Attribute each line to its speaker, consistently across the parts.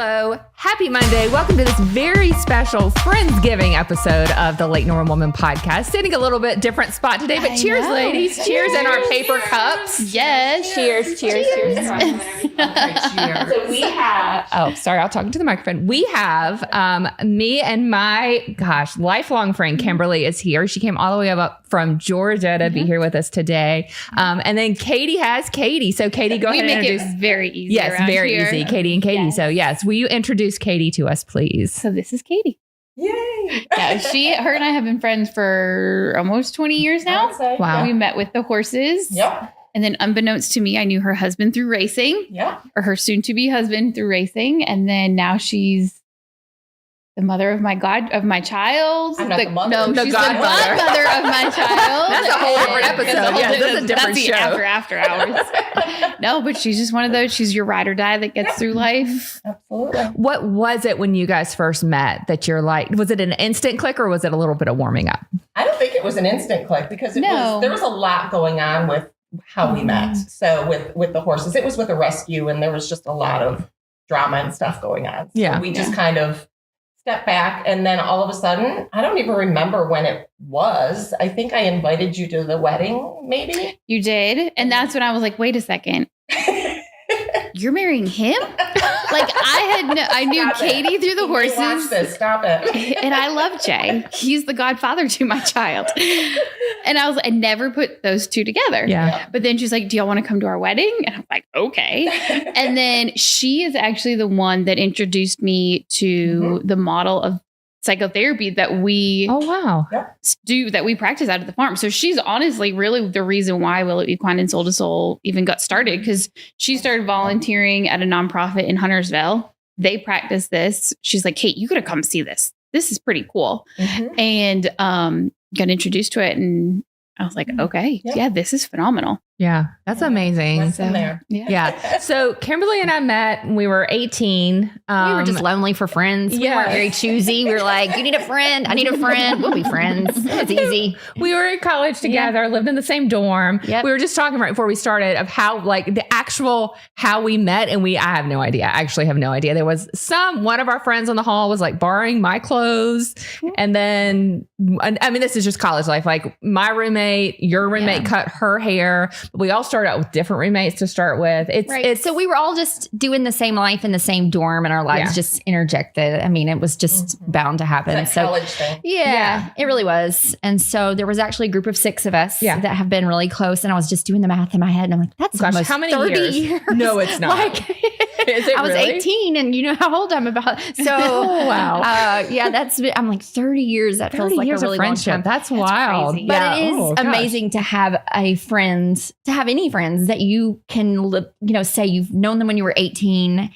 Speaker 1: Hello. Happy Monday. Welcome to this very special Friendsgiving episode of the Late Normal Woman podcast. Sitting a little bit different spot today, but cheers, ladies. Cheers in our paper cups.
Speaker 2: Yes.
Speaker 1: Cheers. So we have, I'll talk into the microphone. We have me and my, lifelong friend Kimberly is here. She came all the way up from Georgia to be here with us today. And then Katie has Katie. So Katie, go ahead and introduce.
Speaker 2: We make it very easy.
Speaker 1: Yes, very easy. Katie and Katie. Yes. So yes, will you introduce Katie to us, please?
Speaker 2: So this is Katie.
Speaker 3: Yay!
Speaker 2: Yeah, her and I have been friends for almost 20 years now.
Speaker 1: Wow.
Speaker 2: We met with the horses.
Speaker 3: Yep.
Speaker 2: And then unbeknownst to me, I knew her husband through racing.
Speaker 3: Yep.
Speaker 2: Or her soon-to-be husband through racing. And then now she's the mother of my child.
Speaker 3: I'm not the mother.
Speaker 2: No, she's the godmother of my child.
Speaker 1: That's a whole different episode. Yeah, that's a different show.
Speaker 2: After hours. No, but she's just one of those. She's your ride or die that gets through life.
Speaker 3: Absolutely.
Speaker 1: What was it when you guys first met that you're like, was it an instant click or was it a little bit of warming up?
Speaker 3: I don't think it was an instant click because there was a lot going on with how we met. So with the horses, it was with a rescue and there was just a lot of drama and stuff going on. So we just kind of stepped back, and then all of a sudden, I don't even remember when it was. I think I invited you to the wedding, maybe?
Speaker 2: You did. And that's when I was like, wait a second. You're marrying him? I knew
Speaker 3: Stop
Speaker 2: Katie
Speaker 3: it.
Speaker 2: through the horses.
Speaker 3: Watch this. Stop it.
Speaker 2: And I love Jay. He's the godfather to my child. And I never put those two together.
Speaker 1: Yeah.
Speaker 2: But then she's like, do y'all want to come to our wedding? And I'm like, okay. And then she is actually the one that introduced me to the model of psychotherapy that we that we practice out at the farm. So she's honestly really the reason why Willow Equine and Soul to Soul even got started, because she started volunteering at a nonprofit in Huntersville. They practice this. She's like, Kate, you gotta come see this. This is pretty cool. And got introduced to it, and I was like, okay, this is phenomenal.
Speaker 1: Yeah, that's amazing. Yeah. So Kimberly and I met when we were 18.
Speaker 4: We were just lonely for friends. We weren't very choosy. We were like, you need a friend. I need a friend. We'll be friends. It's easy.
Speaker 1: We were in college together, lived in the same dorm.
Speaker 4: Yep.
Speaker 1: We were just talking right before we started of how how we met. And I have no idea. I actually have no idea. There was one of our friends on the hall was like borrowing my clothes. And then, I mean, this is just college life. Like my roommate, your roommate cut her hair. We all started out with different roommates to start with.
Speaker 4: So we were all just doing the same life in the same dorm, and our lives just interjected. I mean, it was just bound to happen.
Speaker 3: It's that college thing.
Speaker 4: Yeah, it really was. And so there was actually a group of 6 of us that have been really close. And I was just doing the math in my head, and I'm like, that's almost
Speaker 1: how many
Speaker 4: 30 years?
Speaker 1: No, it's not. Is it
Speaker 4: I was
Speaker 1: really?
Speaker 4: 18, and you know how old I'm about. So
Speaker 1: wow.
Speaker 4: I'm like 30 years. That feels like a really long time.
Speaker 1: That's wild.
Speaker 4: Crazy. But it is amazing to have to have any friends that you can, say you've known them when you were 18,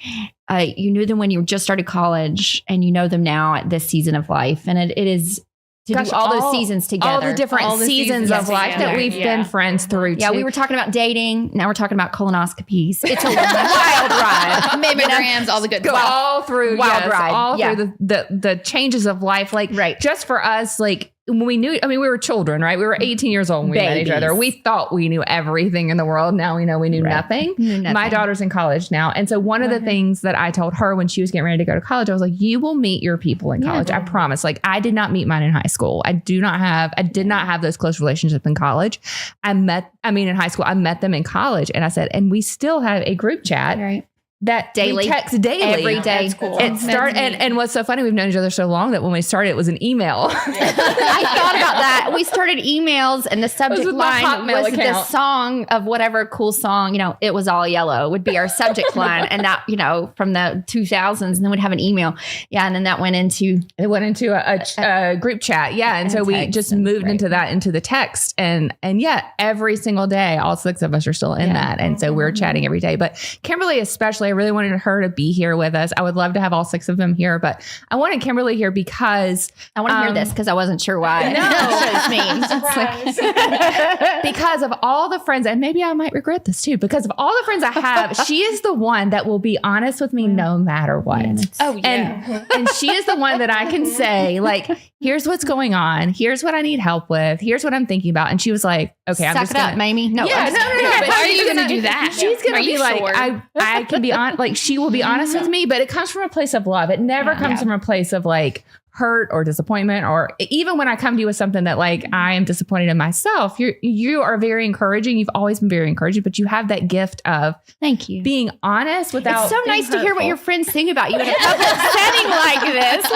Speaker 4: you knew them when you just started college, and you know them now at this season of life. And it is to do all those seasons together.
Speaker 1: All the different seasons of life that we've been friends through.
Speaker 4: Yeah, we were talking about dating. Now we're talking about colonoscopies. It's a wild ride.
Speaker 2: Mammograms, all the good stuff.
Speaker 1: All through
Speaker 4: wild ride.
Speaker 1: All through the changes of life. Just for us, when we we were children, right? We were 18 years old when we met each other. We thought we knew everything in the world. Now we know we knew nothing. My daughter's in college now. And so one of the things that I told her when she was getting ready to go to college, I was like, you will meet your people in college. I promise. I did not meet mine in high school. I did not have those close relationships in college. In high school, I met them in college. And I said, and we still have a group chat.
Speaker 4: Right.
Speaker 1: That
Speaker 4: daily,
Speaker 1: we text daily
Speaker 4: every day.
Speaker 2: That's cool.
Speaker 1: And what's so funny, we've known each other so long that when we started, it was an email.
Speaker 4: I thought about that. We started emails, and the subject line was the song of whatever cool song. It was All Yellow would be our subject line, and that from the 2000s, and then we'd have an email. Yeah, and then that went into
Speaker 1: a group chat. Yeah, and so we just moved into the text, and every single day, all 6 of us are still in that, and so we're chatting every day. But Kimberly especially. I really wanted her to be here with us. I would love to have all 6 of them here, but I wanted Kimberly here because
Speaker 4: I want to hear this because I wasn't sure why.
Speaker 1: Because of all the friends, and maybe I might regret this too, because of all the friends I have, she is the one that will be honest with me no matter what. And she is the one that I can say, here's what's going on. Here's what I need help with. Here's what I'm thinking about. And she was like, okay, I'm just
Speaker 4: up, Mamie. No,
Speaker 1: yeah, no.
Speaker 2: But how are you going to do that?
Speaker 1: She's going to be like, I can be on, like she will be honest with me, but it comes from a place of love. It never comes from a place of like hurt or disappointment, or even when I come to you with something that like I am disappointed in myself, you are very encouraging. You've always been very encouraging, but you have that gift of
Speaker 4: thank you
Speaker 1: being honest without.
Speaker 4: It's so nice
Speaker 1: hurtful.
Speaker 4: to hear what your friends think about you in a public setting like this.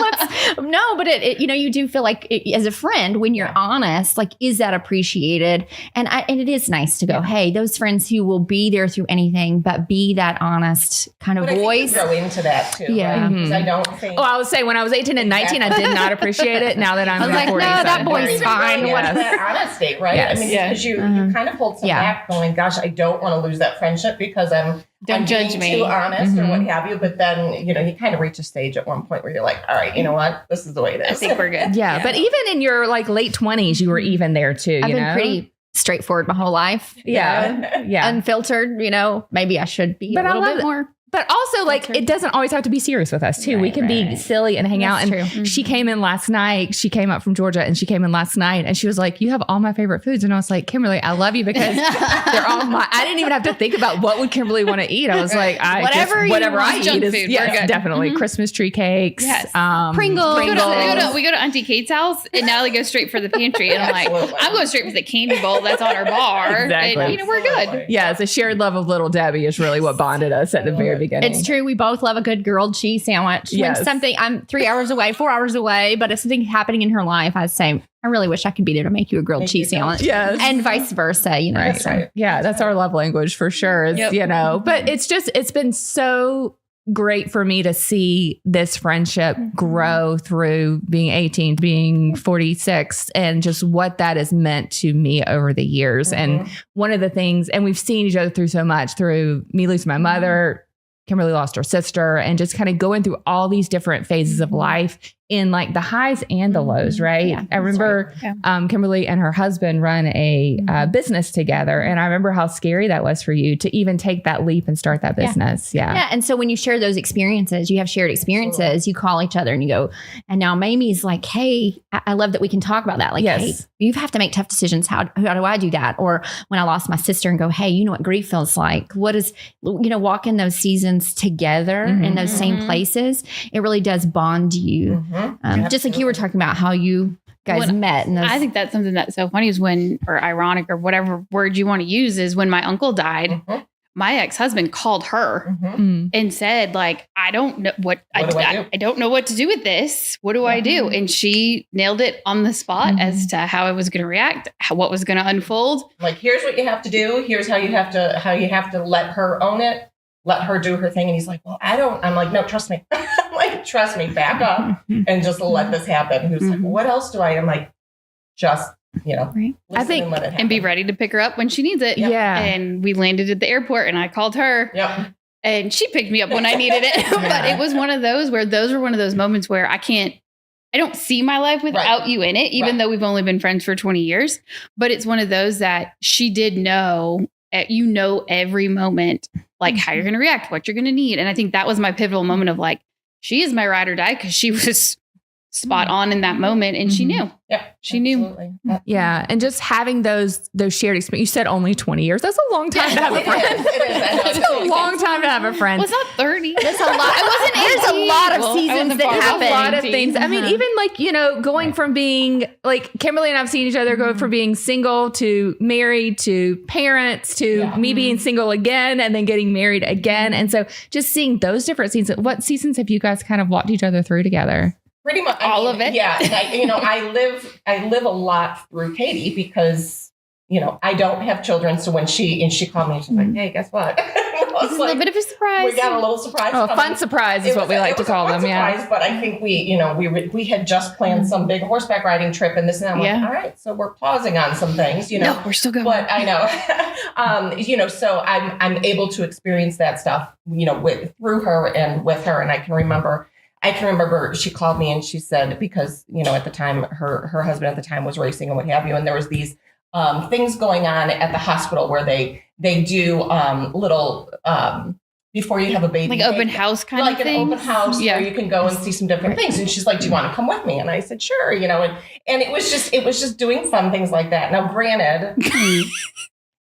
Speaker 4: But it you do feel like as a friend, when you're honest, like, is that appreciated? And it is nice to go, hey, those friends who will be there through anything, but be that honest kind of voice.
Speaker 3: I think you grow into that too.
Speaker 4: Yeah.
Speaker 3: Right? Because I don't think.
Speaker 1: Oh, I would say when I was 18 and 19, I did not appreciate it. Now that I'm
Speaker 4: like,
Speaker 1: 40,
Speaker 4: no, that boy's fine.
Speaker 3: What is that honesty, right?
Speaker 1: Yes.
Speaker 3: I mean, because you kind of hold some back going, gosh, I don't want to lose that friendship because I'm
Speaker 2: judge me.
Speaker 3: Too honest or what have you. But then, you kind of reach a stage at one point where you're like, all right, you know what? This is the way it is.
Speaker 2: I think we're good.
Speaker 1: Yeah. But even in your like late 20s, you were even there too.
Speaker 4: I've been pretty straightforward my whole life.
Speaker 1: Yeah. Yeah.
Speaker 4: Unfiltered, maybe I should be
Speaker 1: but
Speaker 4: a little bit more.
Speaker 1: But also, like, it doesn't always have to be serious with us, too. We can be silly and hang out. And she came in last night. She came up from Georgia, and she came in last night, and she was like, you have all my favorite foods. And I was like, Kimberly, I love you because they're all my... I didn't even have to think about what would Kimberly want to eat. I was like, whatever I eat is... Yes, definitely. Christmas tree cakes.
Speaker 2: Yes.
Speaker 4: Pringles.
Speaker 2: We go to Auntie Kate's house, and Natalie goes straight for the pantry. And I'm like, I'm going straight for the candy bowl that's on our bar.
Speaker 1: Exactly.
Speaker 2: And, we're good.
Speaker 1: Yeah, it's a shared love of Little Debbie is really what bonded us at the very beginning.
Speaker 4: It's true. We both love a good grilled cheese sandwich.
Speaker 1: Yes.
Speaker 4: When something, I'm 3 hours away, 4 hours away, but if something's happening in her life, I'd say, I really wish I could be there to make you a grilled cheese sandwich.
Speaker 1: Yes.
Speaker 4: And vice versa,
Speaker 1: Right.
Speaker 4: So.
Speaker 1: Yeah, that's our love language for sure. But it's been so great for me to see this friendship grow through being 18 to being 46 and just what that has meant to me over the years. And one of the things, and we've seen each other through so much, through me losing my mother, Kimberly lost her sister, and just kind of going through all these different phases of life in like the highs and the lows, right?
Speaker 4: Yeah,
Speaker 1: I remember Kimberly and her husband run a business together. And I remember how scary that was for you to even take that leap and start that business. Yeah.
Speaker 4: And so when you share those experiences, you have shared experiences, you call each other and you go, and now Mamie's like, hey, I love that we can talk about that. Like, hey, you have to make tough decisions. How do I do that? Or when I lost my sister and go, hey, you know what grief feels like? What is, walk in those seasons together in those same places. It really does bond you. Just like you were talking about how you guys met. And
Speaker 2: I think that's something that's so funny is or ironic or whatever word you want to use is when my uncle died, my ex-husband called her and said like, I don't know I don't know what to do with this. What do I do? And she nailed it on the spot as to how I was going to react, what was going to unfold.
Speaker 3: Like, here's what you have to do. Here's how you have to let her own it. Let her do her thing. And he's like, well, I'm like, no, trust me. I'm like, trust me, back up and just let this happen. He was like, well, what else do I'm like, just,
Speaker 1: I think,
Speaker 3: and let it happen.
Speaker 2: And be ready to pick her up when she needs it.
Speaker 1: Yeah.
Speaker 2: And we landed at the airport and I called her and she picked me up when I needed it. But it was one of those where those were one of those moments where I don't see my life without you in it, even though we've only been friends for 20 years. But it's one of those that she did know, every moment, like how you're going to react, what you're going to need. And I think that was my pivotal moment of like, she is my ride or die because she was spot on in that moment. And she knew.
Speaker 3: Yeah.
Speaker 2: She knew.
Speaker 1: Yeah. And just having those shared experiences. You said only 20 years. That's a long time to have a friend. It's a long time to have a friend.
Speaker 2: Well, it's not 30.
Speaker 4: That's a lot. There's a lot of seasons that happen.
Speaker 1: A lot of things. I mean, even like, going from being like Kimberly and I've seen each other go from being single to married to parents to me being single again and then getting married again. And so just seeing those different seasons. What seasons have you guys kind of walked each other through together?
Speaker 3: Pretty much
Speaker 2: all of it.
Speaker 3: Yeah. And I live a lot through Katie because, I don't have children. So when she called me, she's like, hey, guess what?
Speaker 2: It's a little bit of a surprise.
Speaker 3: We got a little surprise.
Speaker 1: Oh, fun surprise is what we like to call them.
Speaker 3: Surprise, but I think we had just planned some big horseback riding trip and this and that. I'm like, all right, so we're pausing on some things,
Speaker 2: No, we're still going.
Speaker 3: But I know, so I'm able to experience that stuff, through her and with her. And I can remember she called me and she said, because, at the time her husband at the time was racing and what have you. And there was these things going on at the hospital where they do little before you have a baby,
Speaker 2: like open house kind of thing,
Speaker 3: like an open house where you can go and see some different things. And she's like, do you want to come with me? And I said, sure, and it was just doing fun things like that. Now, granted,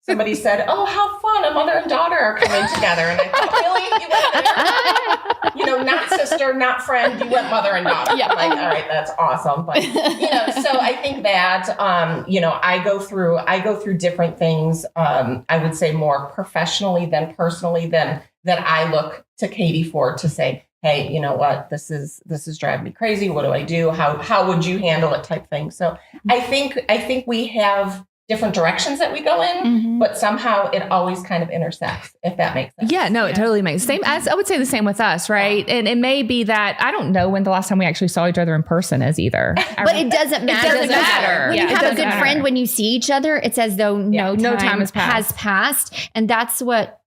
Speaker 3: somebody said, "Oh, how fun! A mother and daughter are coming together." And I thought, really, you went there? You know, not sister, not friend. You went mother and daughter. Yeah. Like, all right, that's awesome. But so I think that I go through different things. I would say more professionally than personally than I look to Katie for to say, hey, you know what, this is driving me crazy. What do I do? How would you handle it? Type thing. So I think we have different directions that we go in, but somehow it always kind of intersects, if that makes sense.
Speaker 1: Yeah, no, it totally makes sense. As I would say the same with us, right? And it may be that I don't know when the last time we actually saw each other in person is either.
Speaker 4: But it doesn't matter. It doesn't matter. When you have a good friend, when you see each other, it's as though no time has passed. And that's what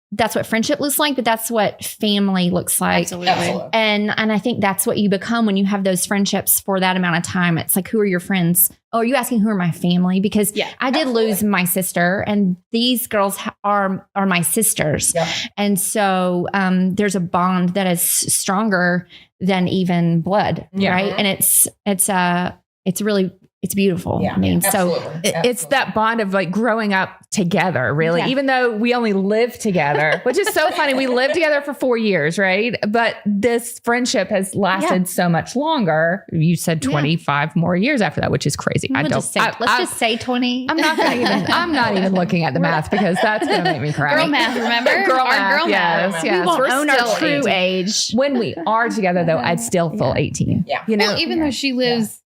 Speaker 4: friendship looks like, but that's what family looks like.
Speaker 3: Absolutely.
Speaker 4: And I think that's what you become when you have those friendships for that amount of time. It's like, who are your friends? Oh, are you asking who are my family? Because I did lose my sister, and these girls are my sisters. Yep. And so there's a bond that is stronger than even blood, right? And it's beautiful.
Speaker 3: Yeah,
Speaker 4: I mean,
Speaker 3: absolutely.
Speaker 1: It's that bond of like growing up together, really, even though we only live together, which is so funny. We lived together for 4 years, right? But this friendship has lasted so much longer. You said 25 more years after that, which is crazy.
Speaker 4: Let's just say 20.
Speaker 1: I'm not even looking at the math because that's going to make me cry.
Speaker 2: Girl math, remember?
Speaker 1: Girl math. Yes.
Speaker 4: We won't own our true age.
Speaker 1: When we are together, though, I'd still feel 18.
Speaker 3: Yeah.
Speaker 1: You know,
Speaker 2: even though she lives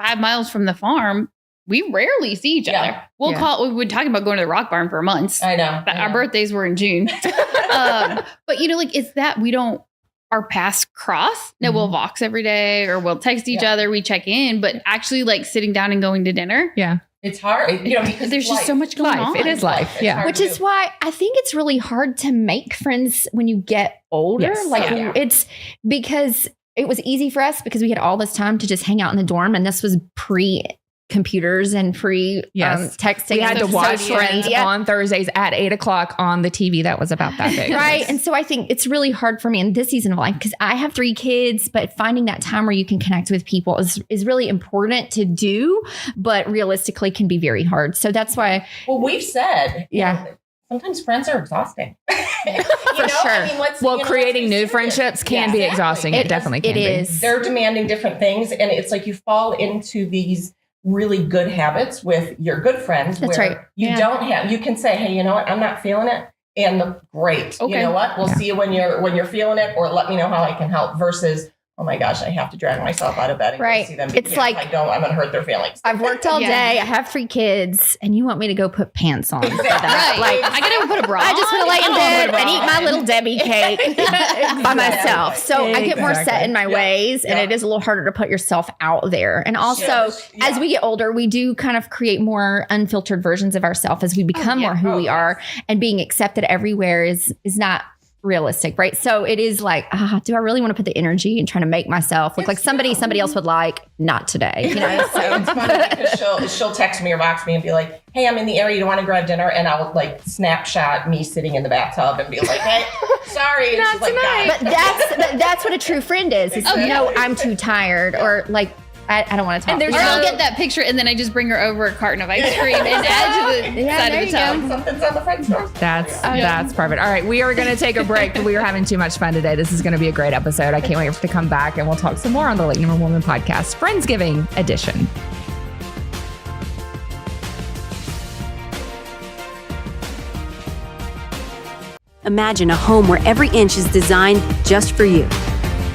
Speaker 2: 5 miles from the farm, we rarely see each other. We would talk about going to the rock barn for months.
Speaker 3: I know.
Speaker 2: Our birthdays were in June. But it's that our paths cross. No, we'll Vox every day or we'll text each other. We check in, but actually sitting down and going to dinner.
Speaker 1: Yeah.
Speaker 3: It's hard, because
Speaker 2: there's just so much going on.
Speaker 1: It is life. Yeah.
Speaker 4: Which is why I think it's really hard to make friends when you get older.
Speaker 1: Yes.
Speaker 4: It's because it was easy for us because we had all this time to just hang out in the dorm, and this was pre-computers and texting.
Speaker 1: We had to watch Friends on Thursdays at 8:00 on the TV that was about that big.
Speaker 4: Right. And so I think it's really hard for me in this season of life because I have 3 kids, but finding that time where you can connect with people is really important to do, but realistically can be very hard. So that's why.
Speaker 3: Well, we've said, sometimes friends are exhausting.
Speaker 4: For sure.
Speaker 1: Creating new friendships can be exhausting. It definitely can be.
Speaker 4: It is.
Speaker 3: They're demanding different things. And it's like you fall into these really good habits with your good friends.
Speaker 4: That's
Speaker 3: where
Speaker 4: right.
Speaker 3: You can say, hey, you know what? I'm not feeling it. And great. Okay. You know what? We'll see you when you're feeling it, or let me know how I can help, versus, oh my gosh, I have to drag myself out of bed and go see them.
Speaker 4: It's like,
Speaker 3: I'm going to hurt their feelings.
Speaker 4: I've worked all day. I have 3 kids, and you want me to go put pants on.
Speaker 3: Exactly.
Speaker 2: Right. I got to put a bra on.
Speaker 4: I just want to lay in bed and eat my little Debbie cake by myself. So I get more set in my ways, and it is a little harder to put yourself out there. And also, as we get older, we do kind of create more unfiltered versions of ourselves as we become more who we are, and being accepted everywhere is not realistic, right? So it is like, do I really want to put the energy and trying to make myself look like somebody else would like? Not today. So.
Speaker 3: It's funny because she'll text me or box me and be like, hey, I'm in the area, you want to grab dinner? And I'll snapshot me sitting in the bathtub and be like, hey, sorry.
Speaker 1: Not tonight.
Speaker 4: But that's what a true friend is. I'm too tired, or I don't want to talk.
Speaker 2: Or I'll get that picture, and then I just bring her over a carton of ice cream and add to the side of the tub.
Speaker 3: Something's on the Friends door.
Speaker 1: That's perfect. All right, we are going to take a break, but we are having too much fun today. This is going to be a great episode. I can't wait to come back, and we'll talk some more on the Late Number Woman podcast, Friendsgiving edition.
Speaker 5: Imagine a home where every inch is designed just for you.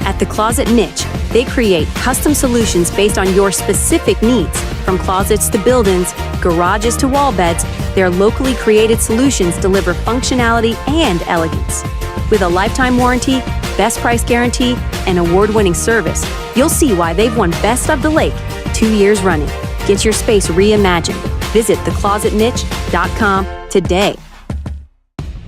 Speaker 5: At The Closet Niche, they create custom solutions based on your specific needs. From closets to build-ins, garages to wall beds, their locally created solutions deliver functionality and elegance. With a lifetime warranty, best price guarantee, and award-winning service, you'll see why they've won Best of the Lake 2 years running. Get your space reimagined. Visit theclosetniche.com today.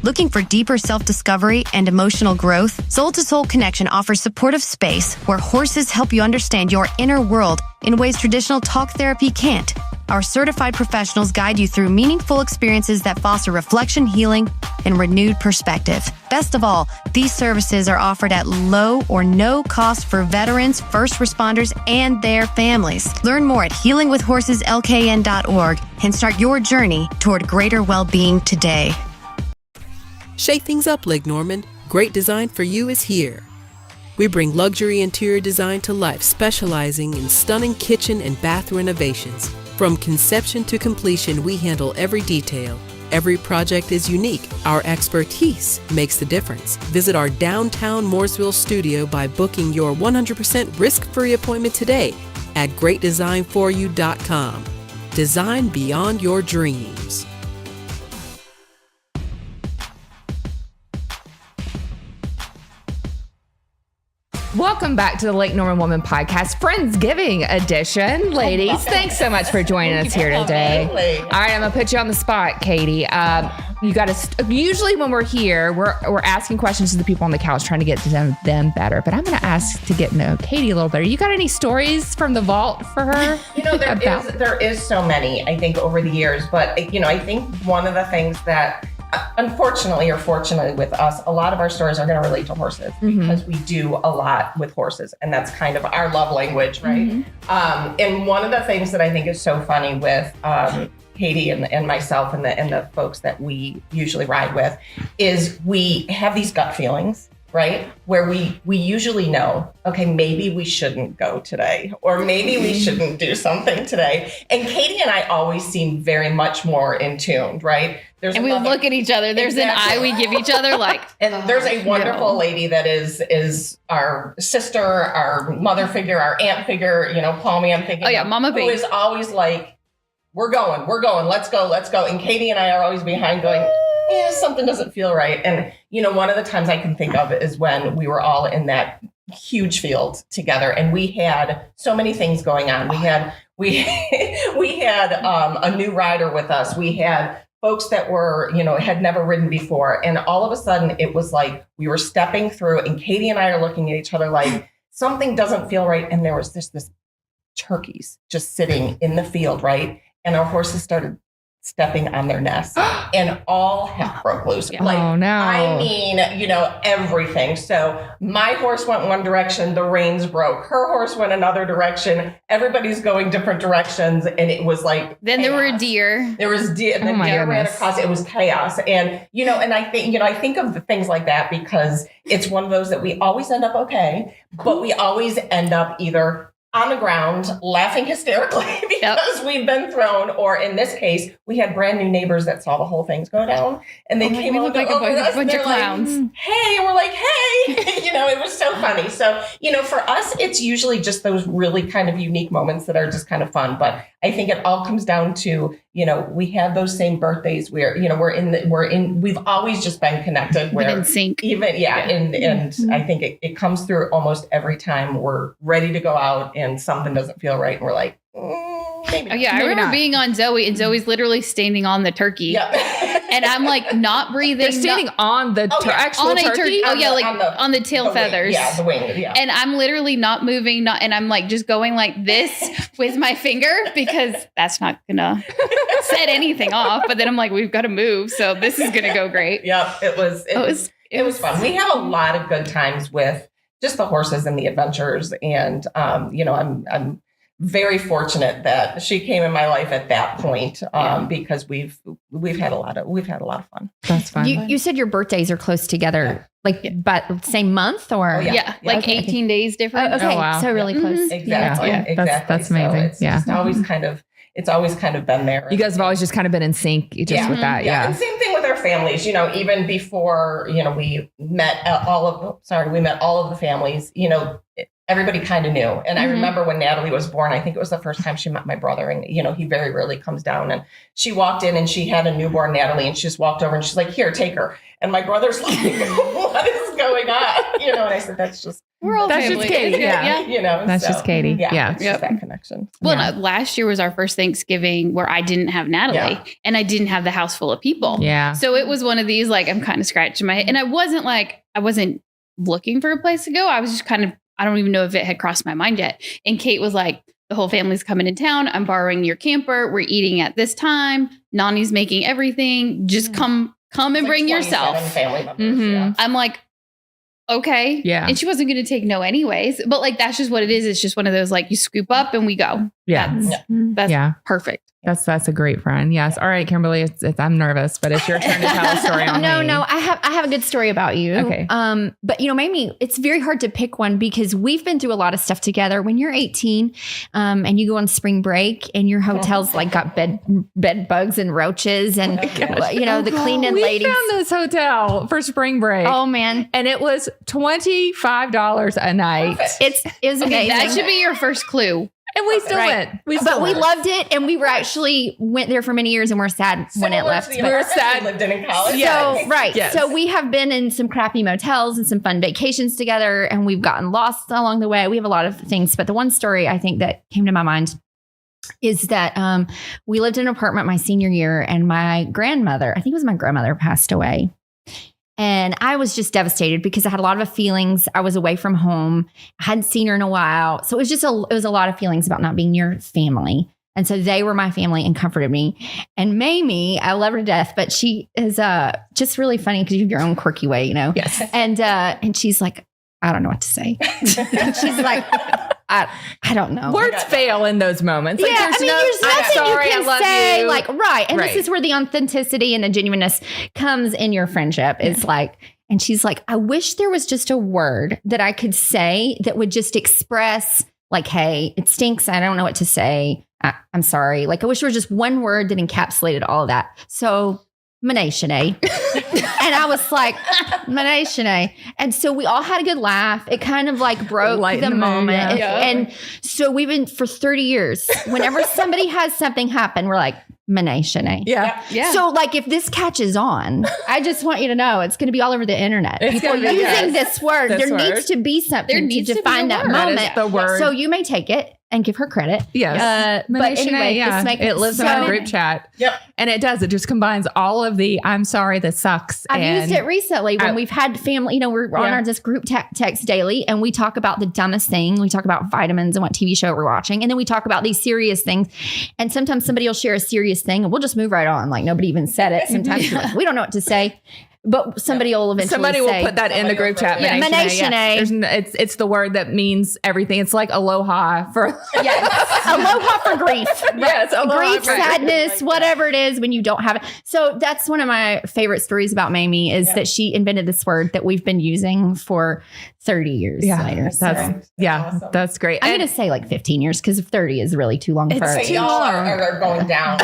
Speaker 6: Looking for deeper self-discovery and emotional growth? Soul to Soul Connection offers supportive space where horses help you understand your inner world in ways traditional talk therapy can't. Our certified professionals guide you through meaningful experiences that foster reflection, healing, and renewed perspective. Best of all, these services are offered at low or no cost for veterans, first responders, and their families. Learn more at healingwithhorseslkn.org and start your journey toward greater well-being today.
Speaker 7: Shake things up, Lake Norman. Great design for you is here. We bring luxury interior design to life, specializing in stunning kitchen and bath renovations. From conception to completion, we handle every detail. Every project is unique. Our expertise makes the difference. Visit our downtown Mooresville studio by booking your 100% risk-free appointment today at greatdesignforyou.com. Design beyond your dreams.
Speaker 1: Welcome back to the Lake Norman Woman Podcast, Friendsgiving edition. Ladies, thanks so much for joining us here today. All right, I'm going to put you on the spot, Katie. You got to, usually when we're here, we're asking questions to the people on the couch, trying to get to know them better. But I'm going to ask to get to know Katie a little better. You got any stories from the vault for her?
Speaker 3: There is so many, I think, over the years. But, I think one of the things that, unfortunately or fortunately with us, a lot of our stories are going to relate to horses because we do a lot with horses, and that's kind of our love language, right? And one of the things that I think is so funny with Katie and myself and the folks that we usually ride with is we have these gut feelings, right? Where we usually know, okay, maybe we shouldn't go today, or maybe we shouldn't do something today. And Katie and I always seem very much more in tune, right?
Speaker 2: And we look at each other. There's an eye we give each other, like.
Speaker 3: And there's a wonderful lady that is our sister, our mother figure, our aunt figure. Palmy, I'm thinking.
Speaker 2: Oh yeah, Mama B.
Speaker 3: Who is always like, we're going, let's go. And Katie and I are always behind going, something doesn't feel right. And, one of the times I can think of is when we were all in that huge field together and we had so many things going on. We had a new rider with us. We had folks that were, had never ridden before. And all of a sudden it was like we were stepping through and Katie and I are looking at each other like something doesn't feel right. And there was this turkeys just sitting in the field, right? And our horses started stepping on their nests and all heck broke loose. Like,
Speaker 1: oh no.
Speaker 3: I mean, everything. So my horse went one direction, the reins broke. Her horse went another direction. Everybody's going different directions. And it was like,
Speaker 2: then chaos. There were deer.
Speaker 3: There was deer. And then deer ran across. It was chaos. And, and I think of the things like that because it's one of those that we always end up okay, but we always end up either on the ground, laughing hysterically because we've been thrown, or in this case, we had brand new neighbors that saw the whole thing go down, and they came over like a bunch of clowns. Like, hey, and we're like, hey, it was so funny. So, for us, it's usually just those really kind of unique moments that are just kind of fun. But I think it all comes down to, we have those same birthdays where, we've always just been connected. We're
Speaker 2: in sync.
Speaker 3: And I think it comes through almost every time we're ready to go out and something doesn't feel right. And we're like, maybe not.
Speaker 2: I remember being on Zoe and Zoe's literally standing on the turkey.
Speaker 3: Yep.
Speaker 2: And I'm like not breathing.
Speaker 1: They're standing on the actual turkey?
Speaker 2: Oh yeah, on the tail feathers.
Speaker 3: Wing. Yeah, the wing. Yeah.
Speaker 2: And I'm literally not moving, and I'm like just going like this with my finger because that's not gonna set anything off. But then I'm like, we've got to move, so this is gonna go great.
Speaker 3: Yep, it was fun. We have a lot of good times with just the horses and the adventures, and I'm very fortunate that she came in my life at that point because we've had a lot of fun.
Speaker 1: That's fun.
Speaker 4: You said your birthdays are close together, but same month or
Speaker 2: 18 days different.
Speaker 4: Okay, wow. So really close.
Speaker 3: Exactly.
Speaker 1: Yeah.
Speaker 3: Exactly.
Speaker 1: That's amazing.
Speaker 3: So it's always kind of been there.
Speaker 1: You guys have always just kind of been in sync with that. Yeah.
Speaker 3: And same thing with our families, even before, we met all of the families, everybody kind of knew. And I remember when Natalie was born, I think it was the first time she met my brother, and, he very rarely comes down, and she walked in and she had a newborn Natalie, and she just walked over and she's like, here, take her. And my brother's like, what is going on? And I said, that's just
Speaker 1: Katie. Yeah. That's just Katie.
Speaker 3: Yeah. It's just that connection.
Speaker 2: Well, last year was our first Thanksgiving where I didn't have Natalie and I didn't have the house full of people.
Speaker 1: Yeah.
Speaker 2: So it was one of these, like, I'm kind of scratching my head, and I wasn't looking for a place to go. I was just kind of, I don't even know if it had crossed my mind yet. And Kate was like, the whole family's coming in town. I'm borrowing your camper. We're eating at this time. Nani's making everything. Just come and bring yourself.
Speaker 3: Family members,
Speaker 2: I'm like, okay.
Speaker 1: Yeah.
Speaker 2: And she wasn't going to take no anyways. But like, that's just what it is. It's just one of those, like, you scoop up and we go.
Speaker 1: Yeah.
Speaker 2: That's perfect.
Speaker 1: That's a great friend. Yes. All right, Kimberly, I'm nervous, but it's your turn to tell a story on me.
Speaker 4: No, I have a good story about you.
Speaker 1: Okay.
Speaker 4: But Mamie, it's very hard to pick one because we've been through a lot of stuff together. When you're 18, and you go on spring break and your hotel's like got bed bugs and roaches and the cleaning ladies.
Speaker 1: We found this hotel for spring break.
Speaker 4: Oh man.
Speaker 1: And it was $25 a night.
Speaker 4: It was amazing.
Speaker 2: That should be your first clue.
Speaker 1: And we still went.
Speaker 4: We loved it. And we were actually went there for many years and we're sad when it left.
Speaker 3: We were sad. Lived in college.
Speaker 4: So, So we have been in some crappy motels and some fun vacations together and we've gotten lost along the way. We have a lot of things. But the one story I think that came to my mind is that we lived in an apartment my senior year and my grandmother, I think it was my grandmother, passed away. And I was just devastated because I had a lot of feelings. I was away from home. I hadn't seen her in a while. So it was a lot of feelings about not being near family. And so they were my family and comforted me. And Mamie, I love her to death, but she is just really funny because you have your own quirky way,
Speaker 1: Yes.
Speaker 4: And she's like, I don't know what to say. She's like, I don't know.
Speaker 1: Words fail in those moments.
Speaker 4: Like, there's nothing
Speaker 1: sorry,
Speaker 4: you can
Speaker 1: I love
Speaker 4: say.
Speaker 1: you.
Speaker 4: Like, right. And this is where the authenticity and the genuineness comes in your friendship. It's like, and she's like, I wish there was just a word that I could say that would just express like, hey, it stinks. I don't know what to say. I'm sorry. Like, I wish there was just one word that encapsulated all of that. So, Manashane. And I was like, Manashane. And so we all had a good laugh. It kind of like broke the moment. And so we've been for 30 years, whenever somebody has something happen, we're like, Manashane.
Speaker 1: Yeah.
Speaker 4: So like if this catches on, I just want you to know it's going to be all over the internet. People using this word. There needs to be something to define that moment.
Speaker 1: That is the word.
Speaker 4: So you may take it and give her credit.
Speaker 1: Yes.
Speaker 4: But anyway,
Speaker 1: it lives in our group chat.
Speaker 3: Yep.
Speaker 1: And it does. It just combines all of the I'm sorry, this sucks.
Speaker 4: I've used it recently when we've had family, we're on our just group text daily and we talk about the dumbest thing. We talk about vitamins and what TV show we're watching. And then we talk about these serious things. And sometimes somebody will share a serious thing and we'll just move right on. Like nobody even said it. Sometimes we're like, we don't know what to say. But somebody will eventually
Speaker 1: will put that in the group chat.
Speaker 4: Manashane.
Speaker 1: It's the word that means everything. It's like aloha for
Speaker 4: aloha for grief.
Speaker 1: Yes,
Speaker 4: grief, sadness, whatever it is when you don't have it. So that's one of my favorite stories about Mamie is that she invented this word that we've been using for 30 years later.
Speaker 1: That's awesome. That's great.
Speaker 4: I'm going to say like 15 years because 30 is really too long for her.
Speaker 3: Y'all are going down.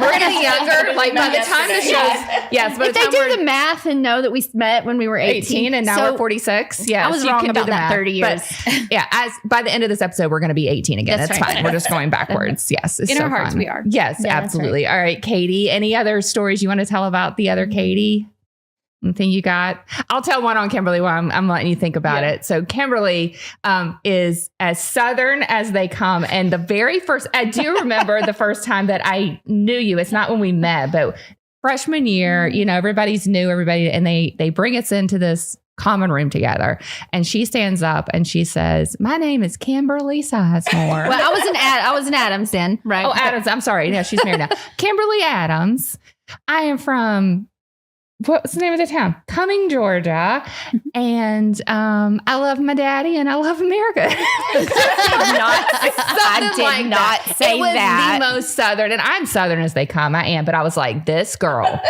Speaker 1: We're getting younger. Like by the time the show's,
Speaker 4: if they do the math and know that we met when we were 18
Speaker 1: and now we're 46. Yeah.
Speaker 4: I was wrong about that 30 years.
Speaker 1: But as by the end of this episode, we're going to be 18 again. That's fine. We're just going backwards. Yes.
Speaker 2: In our hearts, we are.
Speaker 1: Yes, absolutely. All right, Katie, any other stories you want to tell about the other Katie? Anything you got? I'll tell one on Kimberly while I'm letting you think about it. So Kimberly is as Southern as they come. And the very first, I do remember the first time that I knew you. It's not when we met, but freshman year, everybody's new, and they bring us into this common room together. And she stands up and she says, my name is Kimberly Sizemore.
Speaker 4: Well, I was an Adams then, right?
Speaker 1: Oh, Adams. I'm sorry. Yeah, she's married now. Kimberly Adams. I am from, what's the name of the town? Cumming, Georgia. And I love my daddy and I love America.
Speaker 4: I did not say
Speaker 1: it was
Speaker 4: that.
Speaker 1: The most Southern, and I'm Southern as they come. I am, but I was like, this girl,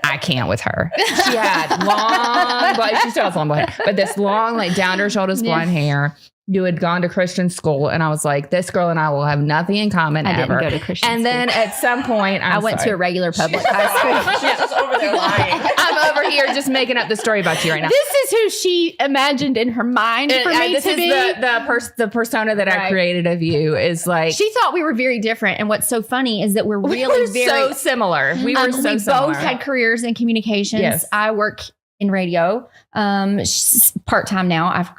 Speaker 1: I can't with her. She had long, she still has long blonde hair, but this long, like down to her shoulders blonde hair. You had gone to Christian school, and I was like, this girl and I will have nothing in common ever.
Speaker 4: I didn't go to Christian school.
Speaker 1: And then at some point,
Speaker 4: I went to a regular public high school.
Speaker 3: She's just over there lying.
Speaker 1: I'm over here just making up the story about you right now.
Speaker 4: This is who she imagined in her mind for me to be.
Speaker 1: The persona that I created of you is like.
Speaker 4: She thought we were very different. And what's so funny is that we're really very
Speaker 1: so similar. We were so similar.
Speaker 4: We both had careers in communications.
Speaker 1: Yes.
Speaker 4: I work in radio. Part-time now. I've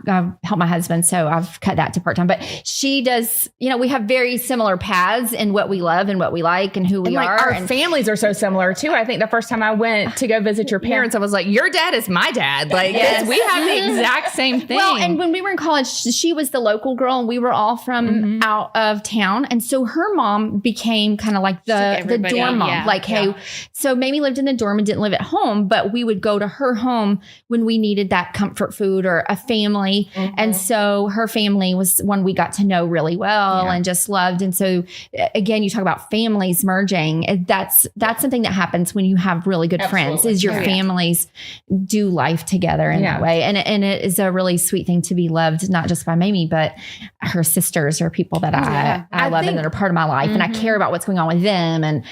Speaker 4: helped my husband, so I've cut that to part-time. But she does, we have very similar paths in what we love and what we like and who we are.
Speaker 1: Our families are so similar too. I think the first time I went to go visit your parents, I was like, your dad is my dad. Like, yes. We have the exact same thing.
Speaker 4: Well, and when we were in college, she was the local girl and we were all from out of town. And so her mom became kind of like the dorm mom. Yeah. Like, hey, so Mamie lived in the dorm and didn't live at home, but we would go to her home when we needed that comfort food or a family. And so her family was one we got to know really well and just loved. And so again, you talk about families merging. That's something that happens when you have really good friends, is your families do life together in that way. And it is a really sweet thing to be loved, not just by Mamie, but her sisters are people that I love and that are part of my life. And I care about what's going on with them. And,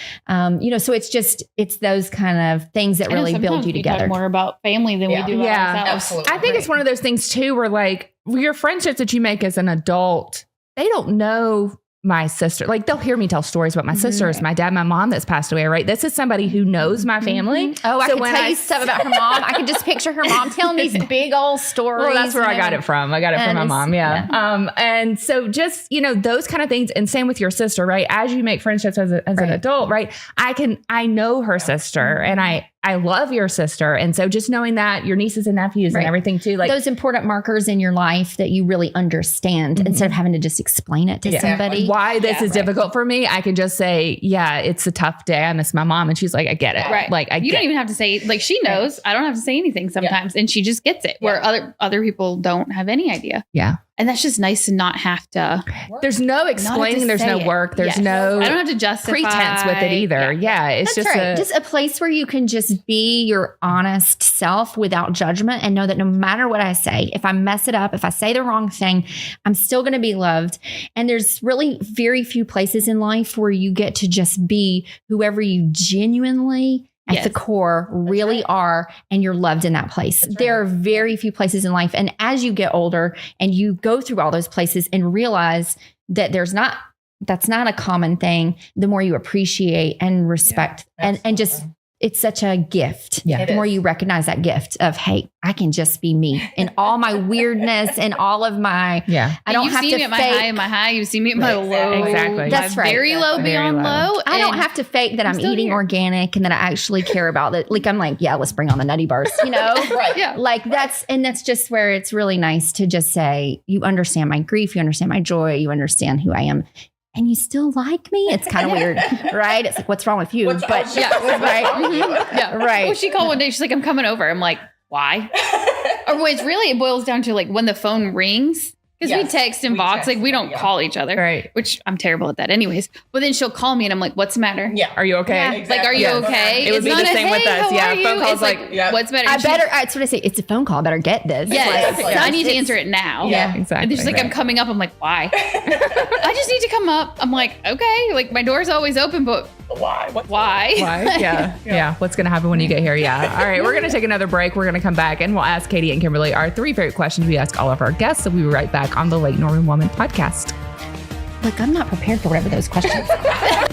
Speaker 4: so it's those kind of things that really build you together.
Speaker 2: We talk more about family than we do about ourselves.
Speaker 1: Absolutely. I think it's one of those things too, where like your friendships that you make as an adult, they don't know my sister. Like they'll hear me tell stories about my sisters, my dad, my mom that's passed away, right? This is somebody who knows my family.
Speaker 4: Oh, I can tell you stuff about her mom. I can just picture her mom telling these big old stories.
Speaker 1: Well, that's where I got it from. I got it from my mom. Yeah. And so just, those kind of things. And same with your sister, right? As you make friendships as an adult, right? I know her sister and I love your sister. And so just knowing that your nieces and nephews and everything too, like
Speaker 4: those important markers in your life that you really understand instead of having to just explain it to somebody.
Speaker 1: Why this is difficult for me. I can just say, it's a tough day. I miss my mom. And she's like, I get it.
Speaker 2: Right.
Speaker 1: Like
Speaker 2: you don't even have to say, like, she knows. I don't have to say anything sometimes. And she just gets it where other people don't have any idea.
Speaker 1: Yeah.
Speaker 2: And that's just nice to not have to.
Speaker 1: There's no explaining. There's no work. There's no.
Speaker 2: I don't have to justify
Speaker 1: pretense with it either. Yeah. It's
Speaker 4: that's
Speaker 1: just
Speaker 4: just a place where you can just be your honest self without judgment and know that no matter what I say, if I mess it up, if I say the wrong thing, I'm still going to be loved. And there's really very few places in life where you get to just be whoever you genuinely at the core really are, and you're loved in that place. There are very few places in life. And as you get older and you go through all those places and realize that that's not a common thing, the more you appreciate and respect and just, it's such a gift. Yeah. The more you recognize that gift of, hey, I can just be me in all my weirdness and all of my, I don't have to fake.
Speaker 2: You've seen me at my high and my high. You've seen me at my low.
Speaker 1: Exactly.
Speaker 4: That's right.
Speaker 2: Very low beyond low.
Speaker 4: I don't have to fake that I'm eating organic and that I actually care about it. Like, I'm like, let's bring on the nutty bars,
Speaker 3: Right.
Speaker 2: Yeah.
Speaker 4: Like that's just where it's really nice to just say, you understand my grief, you understand my joy, you understand who I am. And you still like me? It's kind of weird, right? It's like, what's wrong with you?
Speaker 3: Right.
Speaker 2: Yeah, right. Well, she called one day. She's like, I'm coming over. I'm like, why? Or it boils down to like when the phone rings. Because we text and box, like we don't call each other,
Speaker 1: right?
Speaker 2: Which I'm terrible at that, anyways. But then she'll call me, and I'm like, "What's the matter?
Speaker 3: Yeah,
Speaker 1: are you okay?
Speaker 2: Yeah.
Speaker 3: Exactly.
Speaker 2: Like, are you okay?"
Speaker 1: It would be the same with us. Yeah, phone calls like,
Speaker 2: "What's better?"
Speaker 4: That's what I say. It's a phone call. I better get this.
Speaker 2: Yes, I need to answer it now.
Speaker 1: Yeah, exactly.
Speaker 2: And she's like, "I'm coming up." I'm like, "Why?" I just need to come up. I'm like, "Okay." Like my door's always open, but
Speaker 3: why?
Speaker 2: Why?
Speaker 1: Yeah. What's going to happen when you get here? Yeah. All right. We're going to take another break. We're going to come back and we'll ask Katie and Kimberly our 3 favorite questions we ask all of our guests. So we'll be right back on the Lake Norman Woman podcast.
Speaker 4: Look, I'm not prepared for whatever those questions are.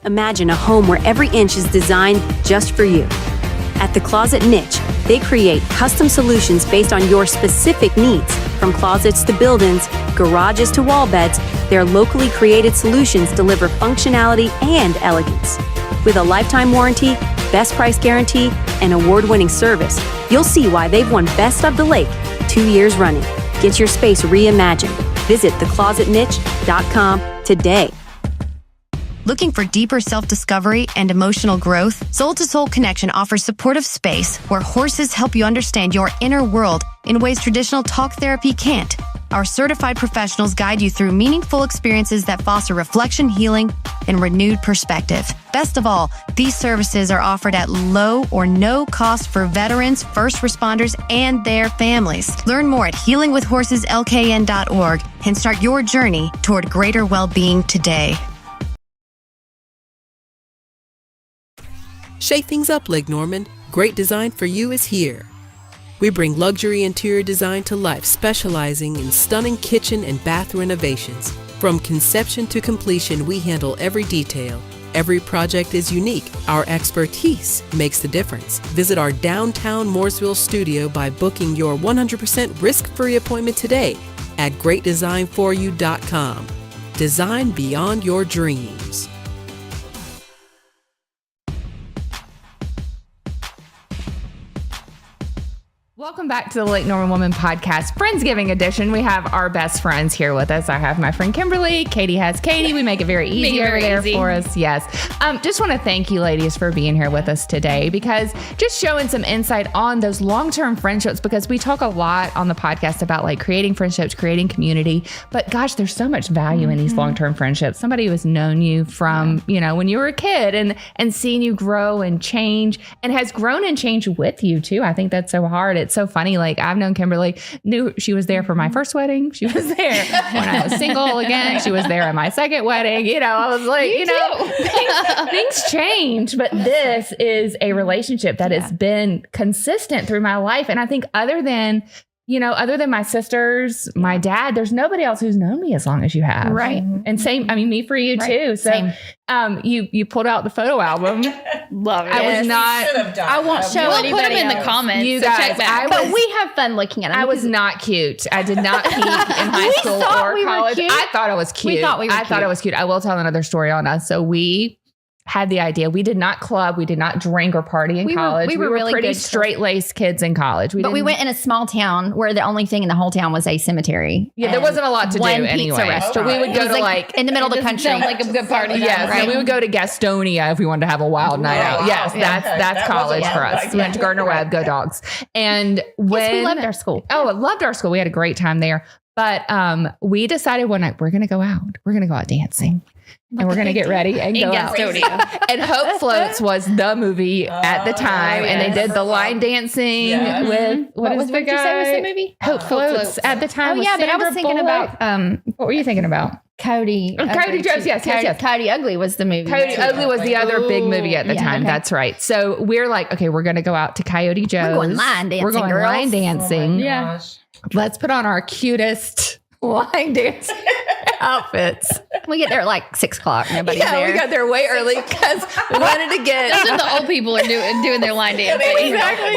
Speaker 5: Imagine a home where every inch is designed just for you. At The Closet Niche, they create custom solutions based on your specific needs. From closets to build-ins, garages to wall beds, their locally created solutions deliver functionality and elegance. With a lifetime warranty, best price guarantee, and award-winning service, you'll see why they've won Best of the Lake 2 years running. Get your space reimagined. Visit theclosetniche.com today.
Speaker 6: Looking for deeper self-discovery and emotional growth? Soul to Soul Connection offers supportive space where horses help you understand your inner world in ways traditional talk therapy can't. Our certified professionals guide you through meaningful experiences that foster reflection, healing, and renewed perspective. Best of all, these services are offered at low or no cost for veterans, first responders, and their families. Learn more at healingwithhorseslkn.org and start your journey toward greater well-being today.
Speaker 7: Shake things up, Lake Norman. Great design for you is here. We bring luxury interior design to life, specializing in stunning kitchen and bath renovations. From conception to completion, we handle every detail. Every project is unique. Our expertise makes the difference. Visit our downtown Mooresville studio by booking your 100% risk-free appointment today at greatdesignforyou.com. Design beyond your dreams.
Speaker 1: Welcome back to the Lake Norman Woman Podcast, Friendsgiving edition. We have our best friends here with us. I have my friend Kimberly. Katie has Katie. We make it very easy over there for us. Yes. Just want to thank you ladies for being here with us today, because just showing some insight on those long-term friendships, because we talk a lot on the podcast about like creating friendships, creating community, but gosh, there's so much value in these long-term friendships. Somebody who has known you from, you know, when you were a kid and seeing you grow and change and has grown and changed with you too. I think that's so hard. It's so funny. Like I've known Kimberly, knew she was there for my first wedding. She was there when I was single again. She was there at my second wedding. You know, I was like, things change, but this is a relationship that has been consistent through my life. And I think other than my sisters, my dad, there's nobody else who's known me as long as you have.
Speaker 4: Right.
Speaker 1: And same, I mean, me for you too. So you pulled out the photo album.
Speaker 2: Love it.
Speaker 1: I was not,
Speaker 4: I won't show anybody
Speaker 2: We'll put them in the
Speaker 4: else.
Speaker 2: comments.
Speaker 1: You
Speaker 2: so
Speaker 1: guys,
Speaker 2: check back.
Speaker 4: But we have fun looking at them.
Speaker 1: I was not cute. I did not peak in high school or college. I thought I was cute.
Speaker 4: We thought we were
Speaker 1: I thought I was cute. I will tell another story on us. So we had the idea. We did not club. We did not drink or party in college.
Speaker 4: We were really
Speaker 1: pretty
Speaker 4: good
Speaker 1: straight-laced kids in college.
Speaker 4: But we went in a small town where the only thing in the whole town was a cemetery.
Speaker 1: Yeah, there wasn't a lot to do
Speaker 4: one
Speaker 1: anyway.
Speaker 4: pizza restaurant.
Speaker 1: So we would go to like
Speaker 4: in the middle of the country.
Speaker 2: Sound like a good party.
Speaker 1: Yes,
Speaker 2: right?
Speaker 1: we would go to Gastonia if we wanted to have a wild night out. Yes, that's college for us. We went to Gardner Webb, go Dogs. And when
Speaker 4: we loved our school.
Speaker 1: Oh, I loved our school. We had a great time there. But we decided one night we're going to go out. We're going to go out dancing. And we're going to get ready and go out. And Hope Floats was the movie at the time. And they did the line dancing with, what did you say was the movie? Hope Floats at the time.
Speaker 4: Oh, yeah, but I was thinking about,
Speaker 1: what were you thinking about?
Speaker 4: Cody.
Speaker 1: Cody Jones, yes.
Speaker 4: Cody Ugly was the movie.
Speaker 1: Cody Ugly was the other big movie at the time. Okay. That's right. So we're like, okay, we're going to go out to Coyote Joe's.
Speaker 4: We're going line dancing.
Speaker 1: Yeah. Let's put on our cutest line dance outfits.
Speaker 4: We get there at like 6:00. Nobody's there.
Speaker 1: We got there way early because we wanted to get.
Speaker 2: That's what the old people are doing their line dancing.
Speaker 1: Exactly.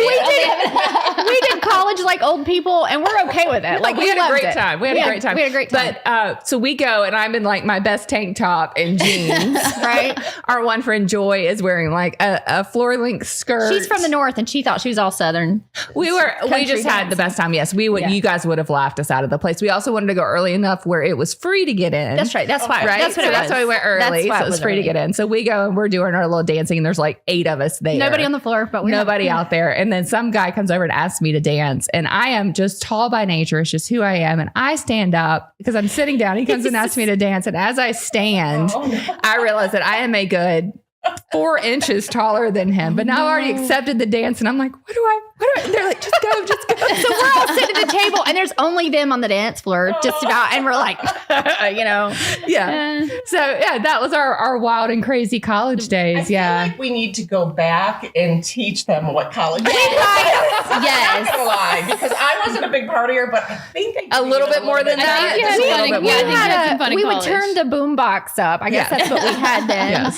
Speaker 4: We did college like old people, and we're okay with it. Like
Speaker 1: we had a great time. We had a great time. But so we go, and I'm in like my best tank top and jeans.
Speaker 4: Right.
Speaker 1: Our one friend Joy is wearing like a floor length skirt.
Speaker 4: She's from the north, and she thought she was all Southern.
Speaker 1: We just had the best time. Yes, we would. Yeah. You guys would have laughed us out of the place. We also wanted to go early enough where it was free to get in.
Speaker 4: That's right. That's why.
Speaker 1: Right. That's why we went early. So it was free to get in. So we go and we're doing our little dancing, and there's like 8 of us there.
Speaker 4: Nobody on the floor, but
Speaker 1: nobody out there. And then some guy comes over and asks me to dance, and I am just tall by nature. It's just who I am. And I stand up because I'm sitting down. He comes and asks me to dance, and as I stand, I realize that I am a good 4 inches taller than him. But now I've already accepted the dance, and I'm like, what do I? And they're like, just go. So
Speaker 4: we're all sitting at the table, and there's only them on the dance floor, just about, and we're like,
Speaker 1: yeah. So that was our wild and crazy college days.
Speaker 3: I feel like we need to go back and teach them what college is.
Speaker 4: Yes.
Speaker 3: I'm not gonna lie, because I wasn't a big partier, but I think
Speaker 1: a little bit more than that.
Speaker 4: We would turn the boombox up. I guess that's what we had then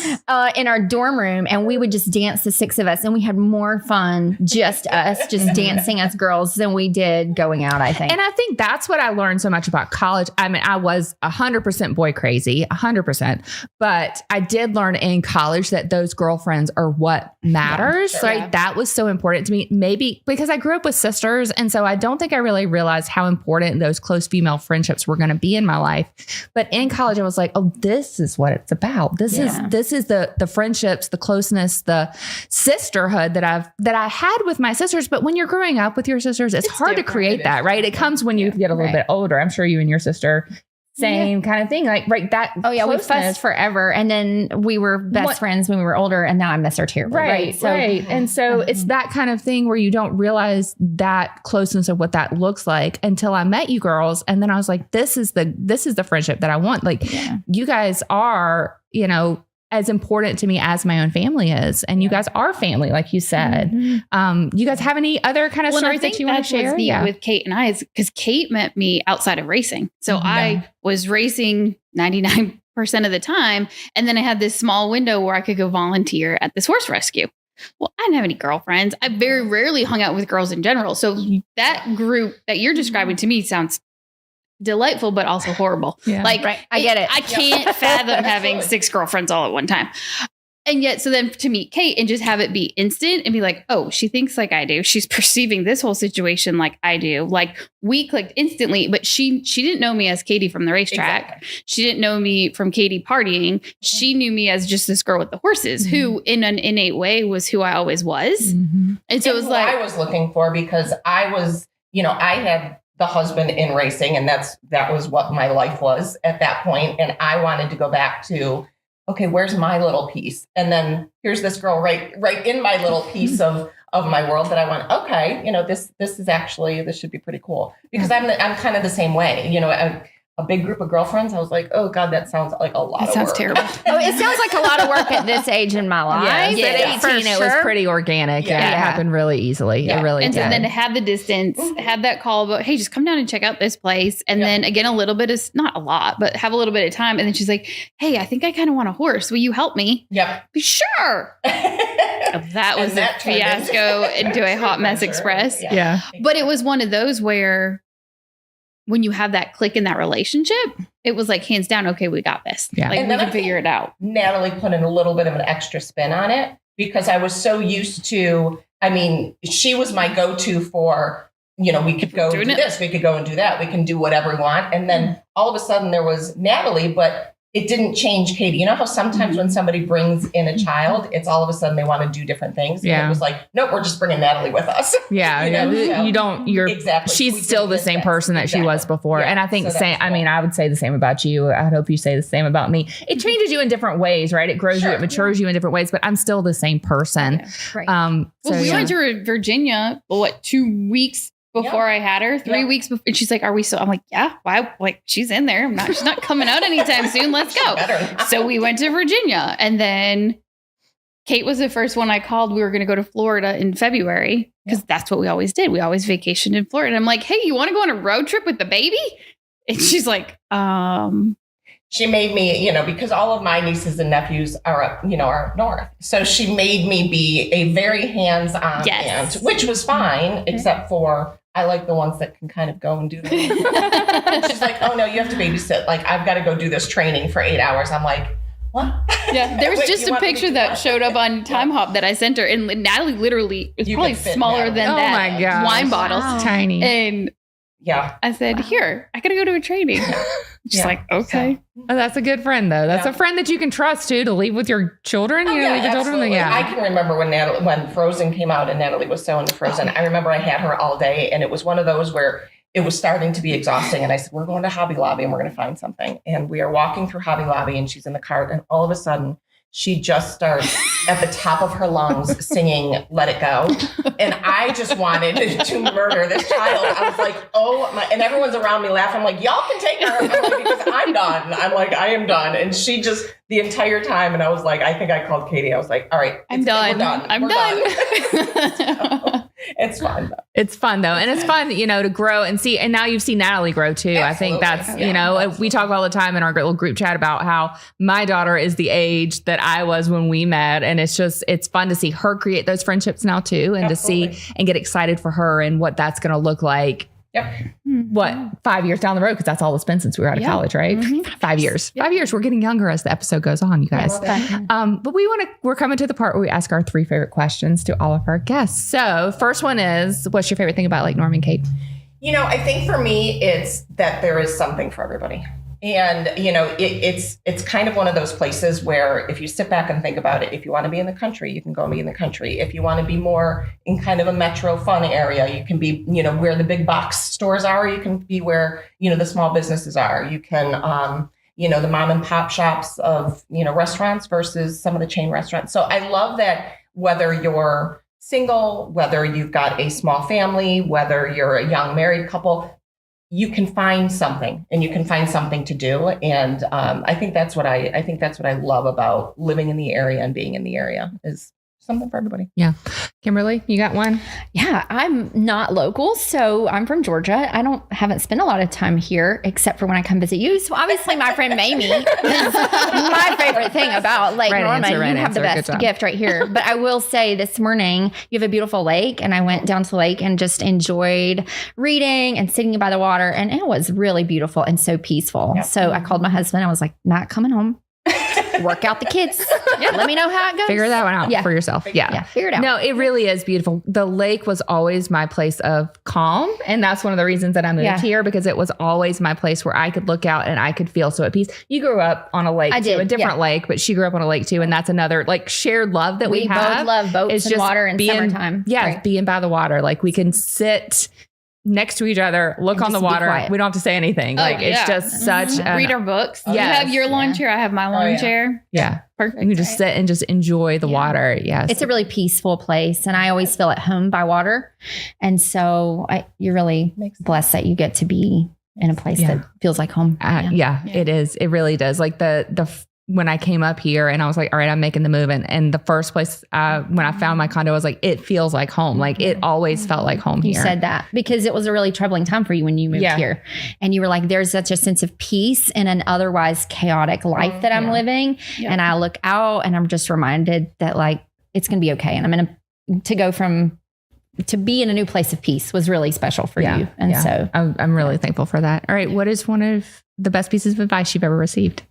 Speaker 4: in our dorm room, and we would just dance, the 6 of us, and we had more fun just us dancing as girls than we did going out, I think.
Speaker 1: And I think that's what I learned so much about college. I mean, I was 100% boy crazy, 100%, but I did learn in college that those girlfriends are what matters. Yeah, sure, right? Yeah. That was so important to me, maybe because I grew up with sisters. And so I don't think I really realized how important those close female friendships were going to be in my life. But in college, I was like, oh, this is what it's about. This is the friendships, the closeness, the sisterhood that I had with my sisters. But when you're growing up with your sisters, it's hard to create that, right? It comes when you get a little bit older. I'm sure you and your sister, same kind of thing. Like, right, that.
Speaker 4: Oh, yeah, we fussed forever. And then we were best friends when we were older, and now I miss her terribly.
Speaker 1: Right. And so it's that kind of thing where you don't realize that closeness of what that looks like until I met you girls. And then I was like, this is the friendship that I want. Like, you guys are, as important to me as my own family is. And you guys are family, like you said. You guys have any other kind of stories that you want to share?
Speaker 2: With Kate and I is because Kate met me outside of racing. So I was racing 99% of the time. And then I had this small window where I could go volunteer at this horse rescue. Well, I didn't have any girlfriends. I very rarely hung out with girls in general. So that group that you're describing to me sounds delightful, but also horrible.
Speaker 4: I get it.
Speaker 2: I can't fathom having 6 girlfriends all at one time. And yet, so then to meet Kate and just have it be instant and be like, oh, she thinks like I do. She's perceiving this whole situation like I do. Like we clicked instantly, but she didn't know me as Katie from the racetrack. Exactly. She didn't know me from Katie partying. She knew me as just this girl with the horses who in an innate way was who I always was. And so it was like
Speaker 3: I was looking for, because I was, I had the husband in racing, and that was what my life was at that point. And I wanted to go back to, okay, where's my little piece? And then here's this girl right in my little piece of my world that I went, okay, this should be pretty cool, because I'm kind of the same way, a big group of girlfriends. I was like, oh God, that sounds like a lot of work.
Speaker 2: That sounds terrible.
Speaker 4: It sounds like a lot of work at this age in my life.
Speaker 1: At 18, it was pretty organic. It happened really easily. It really did.
Speaker 2: And then to have the distance, have that call about, hey, just come down and check out this place. And then again, a little bit is not a lot, but have a little bit of time. And then she's like, hey, I think I kind of want a horse. Will you help me?
Speaker 3: Yep.
Speaker 2: Sure. That was a fiasco into a hot mess express.
Speaker 1: Yeah.
Speaker 2: But it was one of those where when you have that click in that relationship, it was like hands down, okay, we got this.
Speaker 1: Yeah.
Speaker 2: Like
Speaker 3: and
Speaker 2: we can figure it out.
Speaker 3: Natalie put in a little bit of an extra spin on it, because I was so used to, she was my go-to for, we could go do this, we could go and do that, we can do whatever we want. And then all of a sudden there was Natalie, but it didn't change Katie. You know how sometimes when somebody brings in a child, it's all of a sudden they want to do different things.
Speaker 1: Yeah.
Speaker 3: And it was like, nope, we're just bringing Natalie with us.
Speaker 1: She's still the same person that she was before. Yeah. And I think I would say the same about you. I hope you say the same about me. It changes you in different ways, right? It grows you, it matures you in different ways, but I'm still the same person.
Speaker 4: Yeah. Right.
Speaker 2: We went to Virginia, 2 weeks before I had her, 3 weeks before. And she's like, are we so? I'm like, yeah, why? Like, she's in there. She's not coming out anytime soon. Let's go. So we went to Virginia. And then Kate was the first one I called. We were going to go to Florida in February because that's what we always did. We always vacationed in Florida. And I'm like, hey, you want to go on a road trip with the baby? And she's like,
Speaker 3: She made me, because all of my nieces and nephews are up, are up north. So she made me be a very hands-on aunt, which was fine, except for I like the ones that can kind of go and do that. She's like, oh no, you have to babysit. Like, I've got to go do this training for 8 hours. I'm like, what?
Speaker 2: Yeah, there was just a picture that showed up on Time Hop that I sent her. And Natalie literally is probably smaller than that
Speaker 1: my gosh.
Speaker 2: wine bottle.
Speaker 1: Wow. Tiny.
Speaker 2: And I said, here, I got to go to a training. She's like, okay.
Speaker 1: Oh, that's a good friend, though. That's a friend that you can trust, too, to leave with your children.
Speaker 3: Leave your children. I can remember when Frozen came out and Natalie was so into Frozen. I remember I had her all day, and it was one of those where it was starting to be exhausting. And I said, we're going to Hobby Lobby and we're going to find something. And we are walking through Hobby Lobby and she's in the cart. And all of a sudden, she just starts at the top of her lungs singing Let It Go. And I just wanted to murder this child. I was like, oh my, and everyone's around me laughing. I'm like, y'all can take her. I'm like, because I'm done. I'm like, I am done. And she just the entire time. And I was like, I think I called Katie. I was like, all right,
Speaker 2: I'm done.
Speaker 3: We're done.
Speaker 2: I'm done.
Speaker 3: So, it's fun though.
Speaker 1: It's fun though. And it's fun, to grow and see. And now you've seen Natalie grow too. Absolutely. I think that's, we talk all the time in our little group chat about how my daughter is the age that I was when we met. And it's fun to see her create those friendships now too. And to see and get excited for her and what that's going to look like.
Speaker 3: Yep.
Speaker 1: What, 5 years down the road? Because that's all it's been since we were out of college, right?
Speaker 2: Mm-hmm.
Speaker 1: 5 years. Yep. 5 years. We're getting younger as the episode goes on, you guys. But we're coming to the part where we ask our 3 favorite questions to all of our guests. So first one is, what's your favorite thing about Lake Norman, Kate?
Speaker 3: I think for me, it's that there is something for everybody. And, it's kind of one of those places where if you sit back and think about it, if you want to be in the country, you can go and be in the country. If you want to be more in kind of a metro fun area, you can be, where the big box stores are. You can be where, the small businesses are. You can, the mom and pop shops of, restaurants versus some of the chain restaurants. So I love that whether you're single, whether you've got a small family, whether you're a young married couple, you can find something and you can find something to do. And I think that's what I love about living in the area and being in the area is something for everybody.
Speaker 1: Yeah. Kimberly, you got one?
Speaker 4: Yeah, I'm not local. So I'm from Georgia. Haven't spent a lot of time here except for when I come visit you. So obviously my friend Mamie is my favorite thing about Lake Norman. You have the best gift right here. But I will say this morning, you have a beautiful lake, and I went down to the lake and just enjoyed reading and sitting by the water. And it was really beautiful and so peaceful. Yep. So I called my husband. I was like, not coming home. Work out the kids. Let me know how it goes.
Speaker 1: Figure that one out for yourself. Yeah.
Speaker 4: Figure it out.
Speaker 1: No, it really is beautiful. The lake was always my place of calm. And that's one of the reasons that I moved here, because it was always my place where I could look out and I could feel so at peace. You grew up on a lake too, a different lake, but she grew up on a lake too. And that's another like shared love that we have.
Speaker 4: Both love boats and water in summertime.
Speaker 1: Yeah. Being by the water. Like we can sit next to each other, look on the water. We don't have to say anything. It's just such
Speaker 2: read our books. You have your lawn chair. I have my lawn chair.
Speaker 1: Yeah.
Speaker 2: Perfect.
Speaker 1: You can just sit and just enjoy the water. Yes.
Speaker 4: It's a really peaceful place. And I always feel at home by water. And so you're really blessed that you get to be in a place that feels like home.
Speaker 1: It is. It really does. Like when I came up here and I was like, all right, I'm making the move. And the first place when I found my condo, I was like, it feels like home. Like it always felt like home here.
Speaker 4: You said that because it was a really troubling time for you when you moved here. And you were like, there's such a sense of peace in an otherwise chaotic life that I'm living. Yeah. And I look out and I'm just reminded that like, it's going to be okay. And I'm going to go to be in a new place of peace was really special for you. And so
Speaker 1: I'm really thankful for that. All right. What is one of the best pieces of advice you've ever received?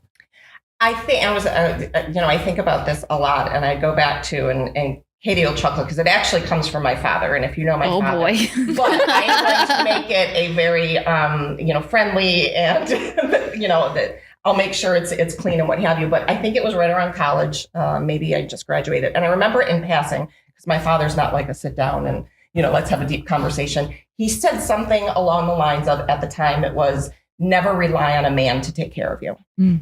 Speaker 3: I think I think about this a lot, and I go back to, and Katie will chuckle because it actually comes from my father. And if you know my father, but I'm going to make it a very, friendly and, that I'll make sure it's clean and what have you. But I think it was right around college. Maybe I just graduated. And I remember in passing, because my father's not like a sit down and, let's have a deep conversation. He said something along the lines of, at the time, it was, never rely on a man to take care of you.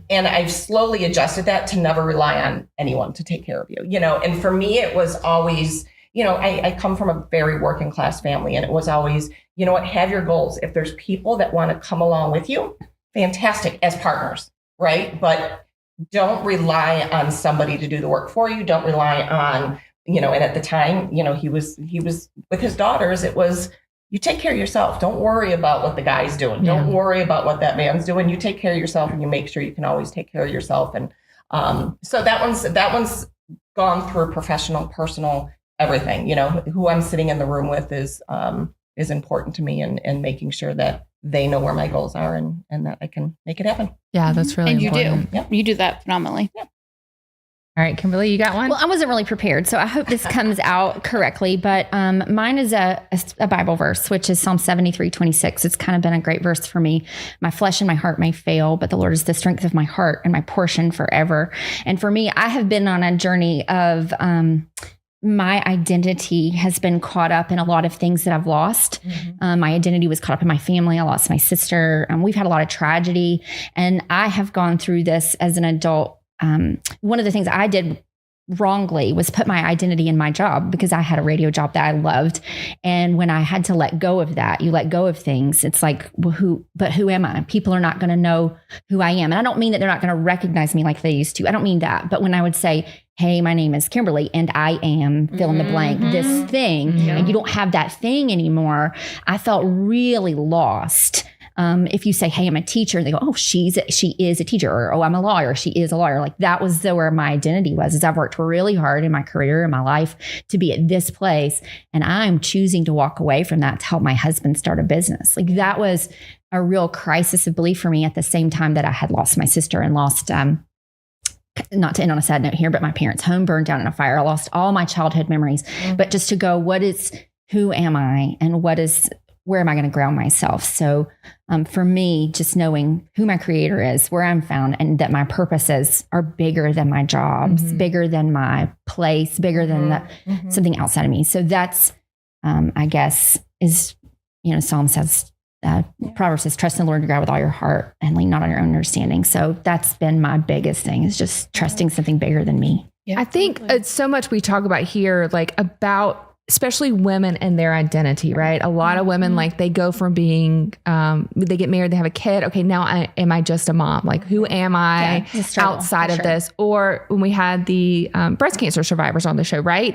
Speaker 3: And I've slowly adjusted that to never rely on anyone to take care of you, and for me, it was always, I come from a very working class family, and it was always, have your goals. If there's people that want to come along with you, fantastic, as partners, right? But don't rely on somebody to do the work for you. Don't rely on, and at the time, he was with his daughters, it was, you take care of yourself. Don't worry about what the guy's doing. Don't worry about what that man's doing. You take care of yourself, and you make sure you can always take care of yourself. And so that one's gone through professional, personal, everything. Who I'm sitting in the room with is important to me, and making sure that they know where my goals are and that I can make it happen.
Speaker 1: Yeah, that's really important.
Speaker 2: And you do. Yep. You do that phenomenally.
Speaker 3: Yeah.
Speaker 1: All right, Kimberly, you got one?
Speaker 4: Well, I wasn't really prepared, so I hope this comes out correctly. But mine is a Bible verse, which is Psalm 73:26. It's kind of been a great verse for me. My flesh and my heart may fail, but the Lord is the strength of my heart and my portion forever. And for me, I have been on a journey of my identity has been caught up in a lot of things that I've lost. My identity was caught up in my family. I lost my sister. We've had a lot of tragedy. And I have gone through this as an adult. One of the things I did wrongly was put my identity in my job, because I had a radio job that I loved. And when I had to let go of that, you let go of things. It's like, well, who am I? People are not going to know who I am. And I don't mean that they're not going to recognize me like they used to. I don't mean that. But when I would say, hey, my name is Kimberly and I am fill in the blank, this thing, and you don't have that thing anymore, I felt really lost. If you say, hey, I'm a teacher, they go, oh, she is a teacher, or, oh, I'm a lawyer, she is a lawyer. Like that was where my identity was, is I've worked really hard in my career, in my life to be at this place. And I'm choosing to walk away from that to help my husband start a business. Like that was a real crisis of belief for me at the same time that I had lost my sister and lost, not to end on a sad note here, but my parents' home burned down in a fire. I lost all my childhood memories, but just to go, who am I? And where am I going to ground myself? So for me, just knowing who my creator is, where I'm found, and that my purposes are bigger than my jobs, bigger than my place, bigger than something outside of me. So that's, I guess, is, Psalm says, Proverbs says, trust in the Lord your God with all your heart and lean not on your own understanding. So that's been my biggest thing, is just trusting something bigger than me.
Speaker 1: Yeah, I think it's so much we talk about here, like about especially women and their identity, right? A lot of women, like they go from being, they get married, they have a kid. Okay, now am I just a mom? Like, who am I outside of this? Or when we had the breast cancer survivors on the show, right?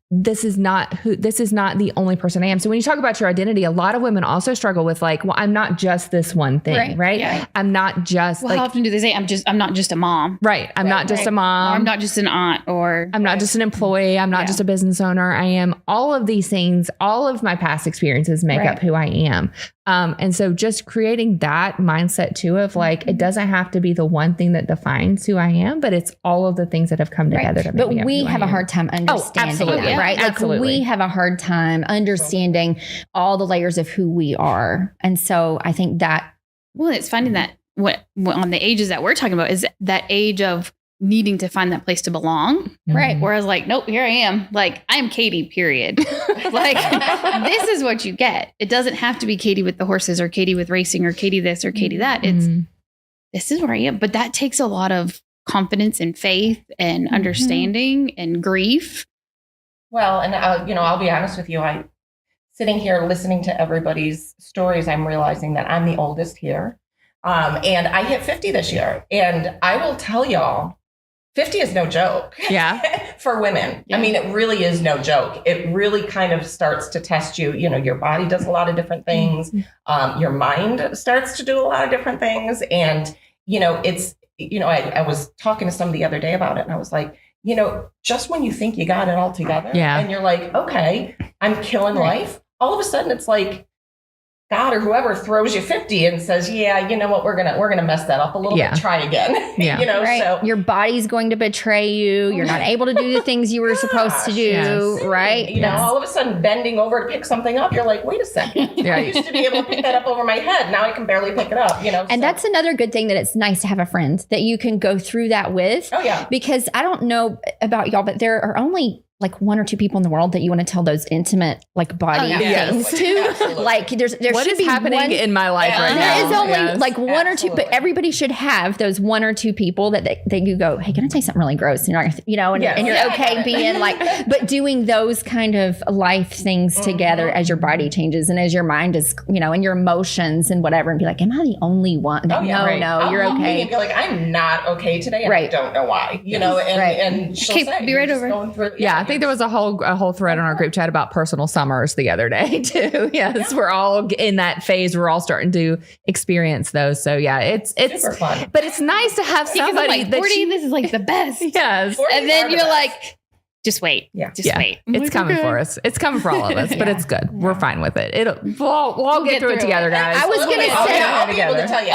Speaker 1: This is not the only person I am. So when you talk about your identity, a lot of women also struggle with like, well, I'm not just this one thing, right? Yeah. I'm not just
Speaker 2: how often do they say I'm not just a mom?
Speaker 1: Right. I'm not just a mom.
Speaker 2: Or I'm not just an aunt, or
Speaker 1: I'm not just an employee. I'm not just a business owner. I am all of these things. All of my past experiences make up who I am. And so just creating that mindset too of like, it doesn't have to be the one thing that defines who I am, but it's all of the things that have come together to make me
Speaker 4: we have a hard time understanding that, right? Like we have a hard time understanding all the layers of who we are. And so I think that,
Speaker 2: well, it's finding that what on the ages that we're talking about is that age of needing to find that place to belong.
Speaker 4: Right.
Speaker 2: Whereas like, nope, here I am. Like, I am Katie, period. Like, this is what you get. It doesn't have to be Katie with the horses or Katie with racing or Katie this or Katie that. It's, this is where I am. But that takes a lot of confidence and faith and understanding and grief.
Speaker 3: Well, and I'll be honest with you. Sitting here listening to everybody's stories, I'm realizing that I'm the oldest here. And I hit 50 this year. And I will tell y'all, 50 is no joke.
Speaker 1: Yeah.
Speaker 3: For women. Yeah. I mean, it really is no joke. It really kind of starts to test you. You know, your body does a lot of different things. Your mind starts to do a lot of different things. And, it's, I was talking to somebody the other day about it, and I was like, just when you think you got it all together and you're like, okay, I'm killing life. All of a sudden it's like, God or whoever throws you 50 and says, yeah, you know what, we're gonna mess that up a little bit, try again. So
Speaker 4: your body's going to betray you. You're not able to do the things you were supposed to do, right?
Speaker 3: All of a sudden bending over to pick something up, you're like, wait a second. I used to be able to pick that up over my head. Now I can barely pick it up, And
Speaker 4: that's another good thing, that it's nice to have a friend that you can go through that with.
Speaker 3: Oh yeah.
Speaker 4: Because I don't know about y'all, but there are only like one or two people in the world that you want to tell those intimate like body things to.
Speaker 3: Absolutely.
Speaker 4: Like there
Speaker 1: what
Speaker 4: should
Speaker 1: is
Speaker 4: be
Speaker 1: happening in my life right now.
Speaker 4: There is only like one or two, but everybody should have those one or two people that you go, hey, can I tell you something really gross? And you're not, and you're okay being like, but doing those kind of life things together as your body changes and as your mind is, and your emotions and whatever, and be like, am I the only one?
Speaker 3: No,
Speaker 4: you're okay.
Speaker 3: And be like, I'm not okay today. And I don't know why, and she'll say,
Speaker 2: be right over.
Speaker 1: I think there was a whole thread on our group chat about personal summers the other day too. Yes. We're all in that phase. We're all starting to experience those. So it's
Speaker 3: super fun,
Speaker 1: but it's nice to have somebody
Speaker 2: like 40, this is like the best.
Speaker 1: Yes.
Speaker 2: And then you're like, just wait. Just wait.
Speaker 1: It's coming for us. It's coming for all of us, but it's good. We're fine with it. We'll all get through it together, guys.
Speaker 4: I was going to say,
Speaker 3: I'll be able to tell you.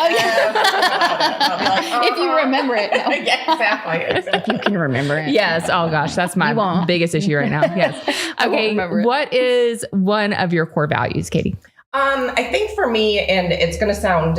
Speaker 2: If you remember it. No.
Speaker 3: Yeah, exactly.
Speaker 4: If you can remember it.
Speaker 1: Yes. Oh gosh, that's my biggest issue right now. Yes. Okay. What is one of your core values, Katie?
Speaker 3: I think for me, and it's going to sound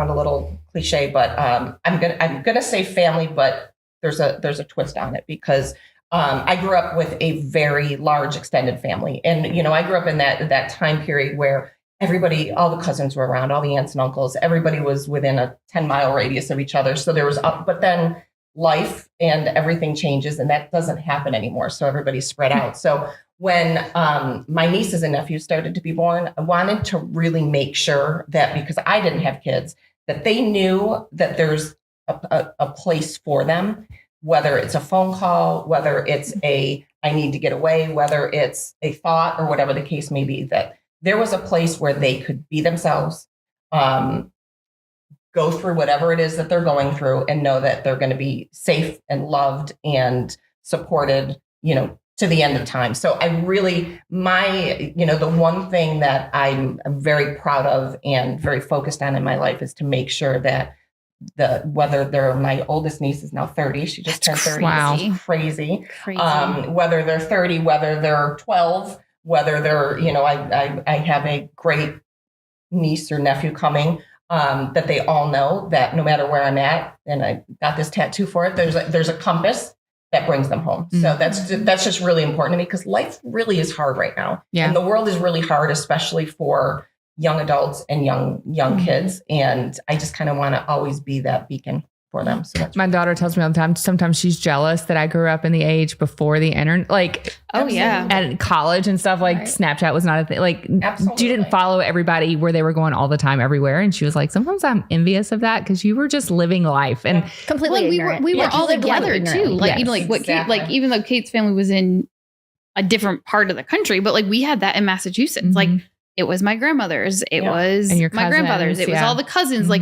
Speaker 3: a little cliche, but I'm gonna say family, but there's a twist on it, because I grew up with a very large extended family. And, I grew up in that time period where everybody, all the cousins were around, all the aunts and uncles, everybody was within a 10-mile radius of each other. So there was, but then life and everything changes, and that doesn't happen anymore. So everybody's spread out. So when my nieces and nephews started to be born, I wanted to really make sure that, because I didn't have kids, that they knew that there's a place for them. Whether it's a phone call, whether it's I need to get away, whether it's a thought or whatever the case may be, that there was a place where they could be themselves, go through whatever it is that they're going through, and know that they're going to be safe and loved and supported, to the end of time. So I really, the one thing that I'm very proud of and very focused on in my life is to make sure that whether they're, my oldest niece is now 30. She just turned 30.
Speaker 1: Wow.
Speaker 3: It's crazy. Whether they're 30, whether they're 12, whether they're, I have a great niece or nephew coming, that they all know that no matter where I'm at, and I got this tattoo for it, there's a compass that brings them home. So that's just really important to me, because life really is hard right now. Yeah. And the world is really hard, especially for young adults and young kids. And I just kind of want to always be that beacon. for them. So
Speaker 1: my daughter tells me all the time, sometimes she's jealous that I grew up in the age before the internet, like, at college and stuff, like Snapchat was not a thing. Like, you didn't follow everybody where they were going all the time everywhere. And she was like, sometimes I'm envious of that because you were just living life and
Speaker 4: completely ignorant.
Speaker 2: We were all together too. Like, you know, like what Kate, like, even though Kate's family was in a different part of the country, but like we had that in Massachusetts. Like, it was my grandmother's, it was my grandfather's, it was all the cousins. Like,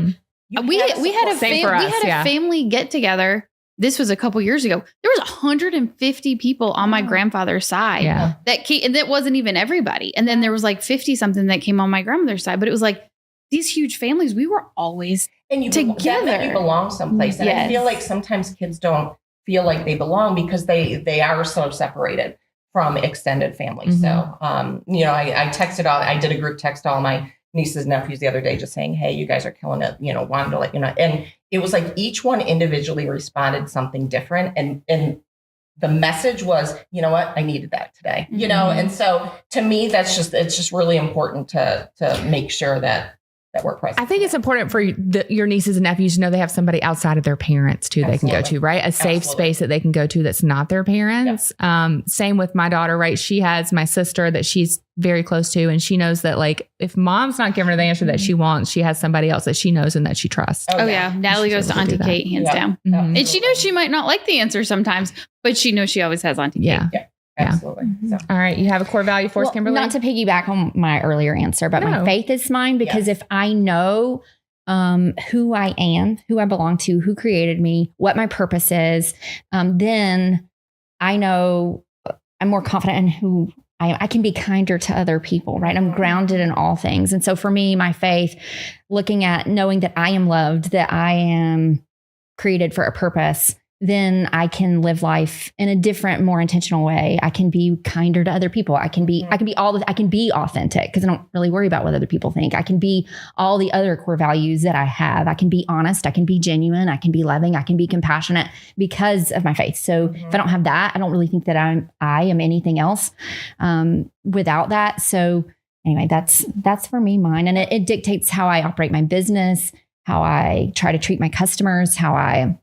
Speaker 2: we had a family get together. This was a couple years ago. There was 150 people on my grandfather's side that came, and that wasn't even everybody. And then there was like 50 something that came on my grandmother's side, but it was like these huge families. We were always together.
Speaker 3: You belong someplace. And I feel like sometimes kids don't feel like they belong because they are so separated from extended family. So, you know, I did a group text to all my nieces and nephews the other day, just saying, hey, you guys are killing it. You know, wanted to let you know. And it was like each one individually responded something different. And the message was, you know what, I needed that today, you know? And so to me, it's just really important to make sure that we're present.
Speaker 1: I think it's important for your nieces and nephews to know they have somebody outside of their parents too. They can go to, right? A safe space that they can go to that's not their parents. Same with my daughter, right? She has my sister that she's very close to, and she knows that, like, if mom's not giving her the answer that she wants, she has somebody else that she knows and that she trusts.
Speaker 2: Oh yeah. Natalie goes to Auntie Kate, hands down. And she knows she might not like the answer sometimes, but she knows she always has Auntie Kate.
Speaker 3: Absolutely. So.
Speaker 1: All right. You have a core value for us, Kimberly?
Speaker 4: Not to piggyback on my earlier answer, but my faith is mine, because if I know who I am, who I belong to, who created me, what my purpose is, then I know I'm more confident in who I can be kinder to other people, right? I'm grounded in all things. And so for me, my faith, looking at knowing that I am loved, that I am created for a purpose, then I can live life in a different, more intentional way. I can be kinder to other people. I can be authentic, because I don't really worry about what other people think. I can be all the other core values that I have. I can be honest. I can be genuine. I can be loving. I can be compassionate because of my faith. So if I don't have that, I don't really think that I am anything else without that. So anyway, that's for me, mine. And it dictates how I operate my business, how I try to treat my customers, how I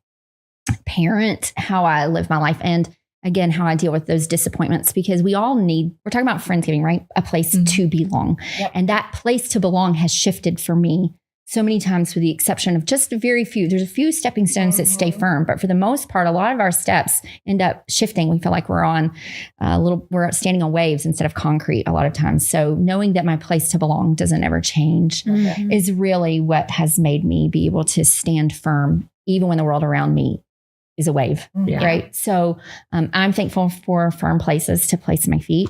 Speaker 4: parent, how I live my life, and again, how I deal with those disappointments, because we're talking about Friendsgiving, right? A place to belong. And that place to belong has shifted for me so many times, with the exception of just very few. There's a few stepping stones that stay firm, but for the most part, a lot of our steps end up shifting. We feel like we're standing on waves instead of concrete a lot of times. So knowing that my place to belong doesn't ever change is really what has made me be able to stand firm, even when the world around me is a wave, right? So I'm thankful for firm places to place my feet,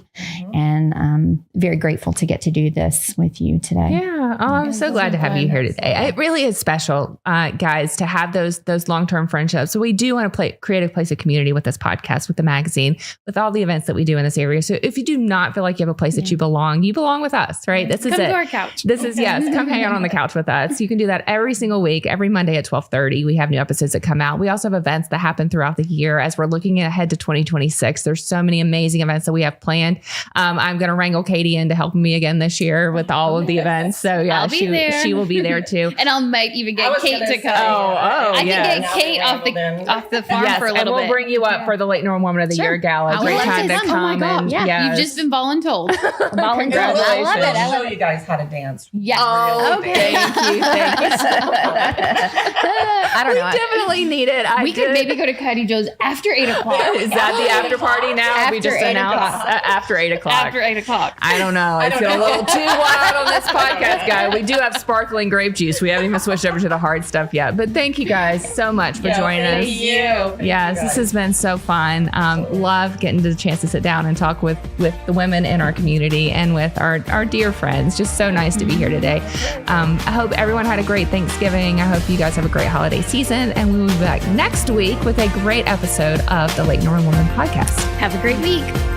Speaker 4: and I'm very grateful to get to do this with you today.
Speaker 1: Yeah. Oh, I'm so glad to have you here today. It really is special, guys, to have those long-term friendships. So we do want to create a place of community with this podcast, with the magazine, with all the events that we do in this area. So if you do not feel like you have a place that you belong with us, right? This is
Speaker 2: come to our couch.
Speaker 1: This is, come hang out on the couch with us. You can do that every single week, every Monday at 12:30. We have new episodes that come out. We also have events that happen throughout the year as we're looking ahead to 2026. There's so many amazing events that we have planned. I'm going to wrangle Katie into helping me again this year with all of the events. So yeah, she will be there too.
Speaker 2: And I might even get Kate to come.
Speaker 1: I
Speaker 2: can get Kate off the farm for a little bit.
Speaker 1: And we'll bring you up for the Late Norman Woman of the Year Gala. Great time to come.
Speaker 2: Oh my God. You've just been voluntold.
Speaker 1: Congratulations.
Speaker 3: I love it. I'll show you guys how to dance.
Speaker 2: Yeah.
Speaker 1: Oh, okay. Thank you. I don't know. We definitely need it.
Speaker 2: We could maybe go to Cuddy Joe's after 8 o'clock.
Speaker 1: Is that the after party now? We just announced after 8 o'clock.
Speaker 2: After 8 o'clock.
Speaker 1: I don't know. I feel a little too wild on this podcast, guy. We do have sparkling grape juice. We haven't even switched over to the hard stuff yet. But thank you guys so much for joining us.
Speaker 3: Thank you.
Speaker 1: Yes, this has been so fun. Love getting the chance to sit down and talk with the women in our community and with our dear friends. Just so nice to be here today. I hope everyone had a great Thanksgiving. I hope you guys have a great holiday season. And we will be back next week with a great episode of the Late Norman Woman podcast.
Speaker 2: Have a great week.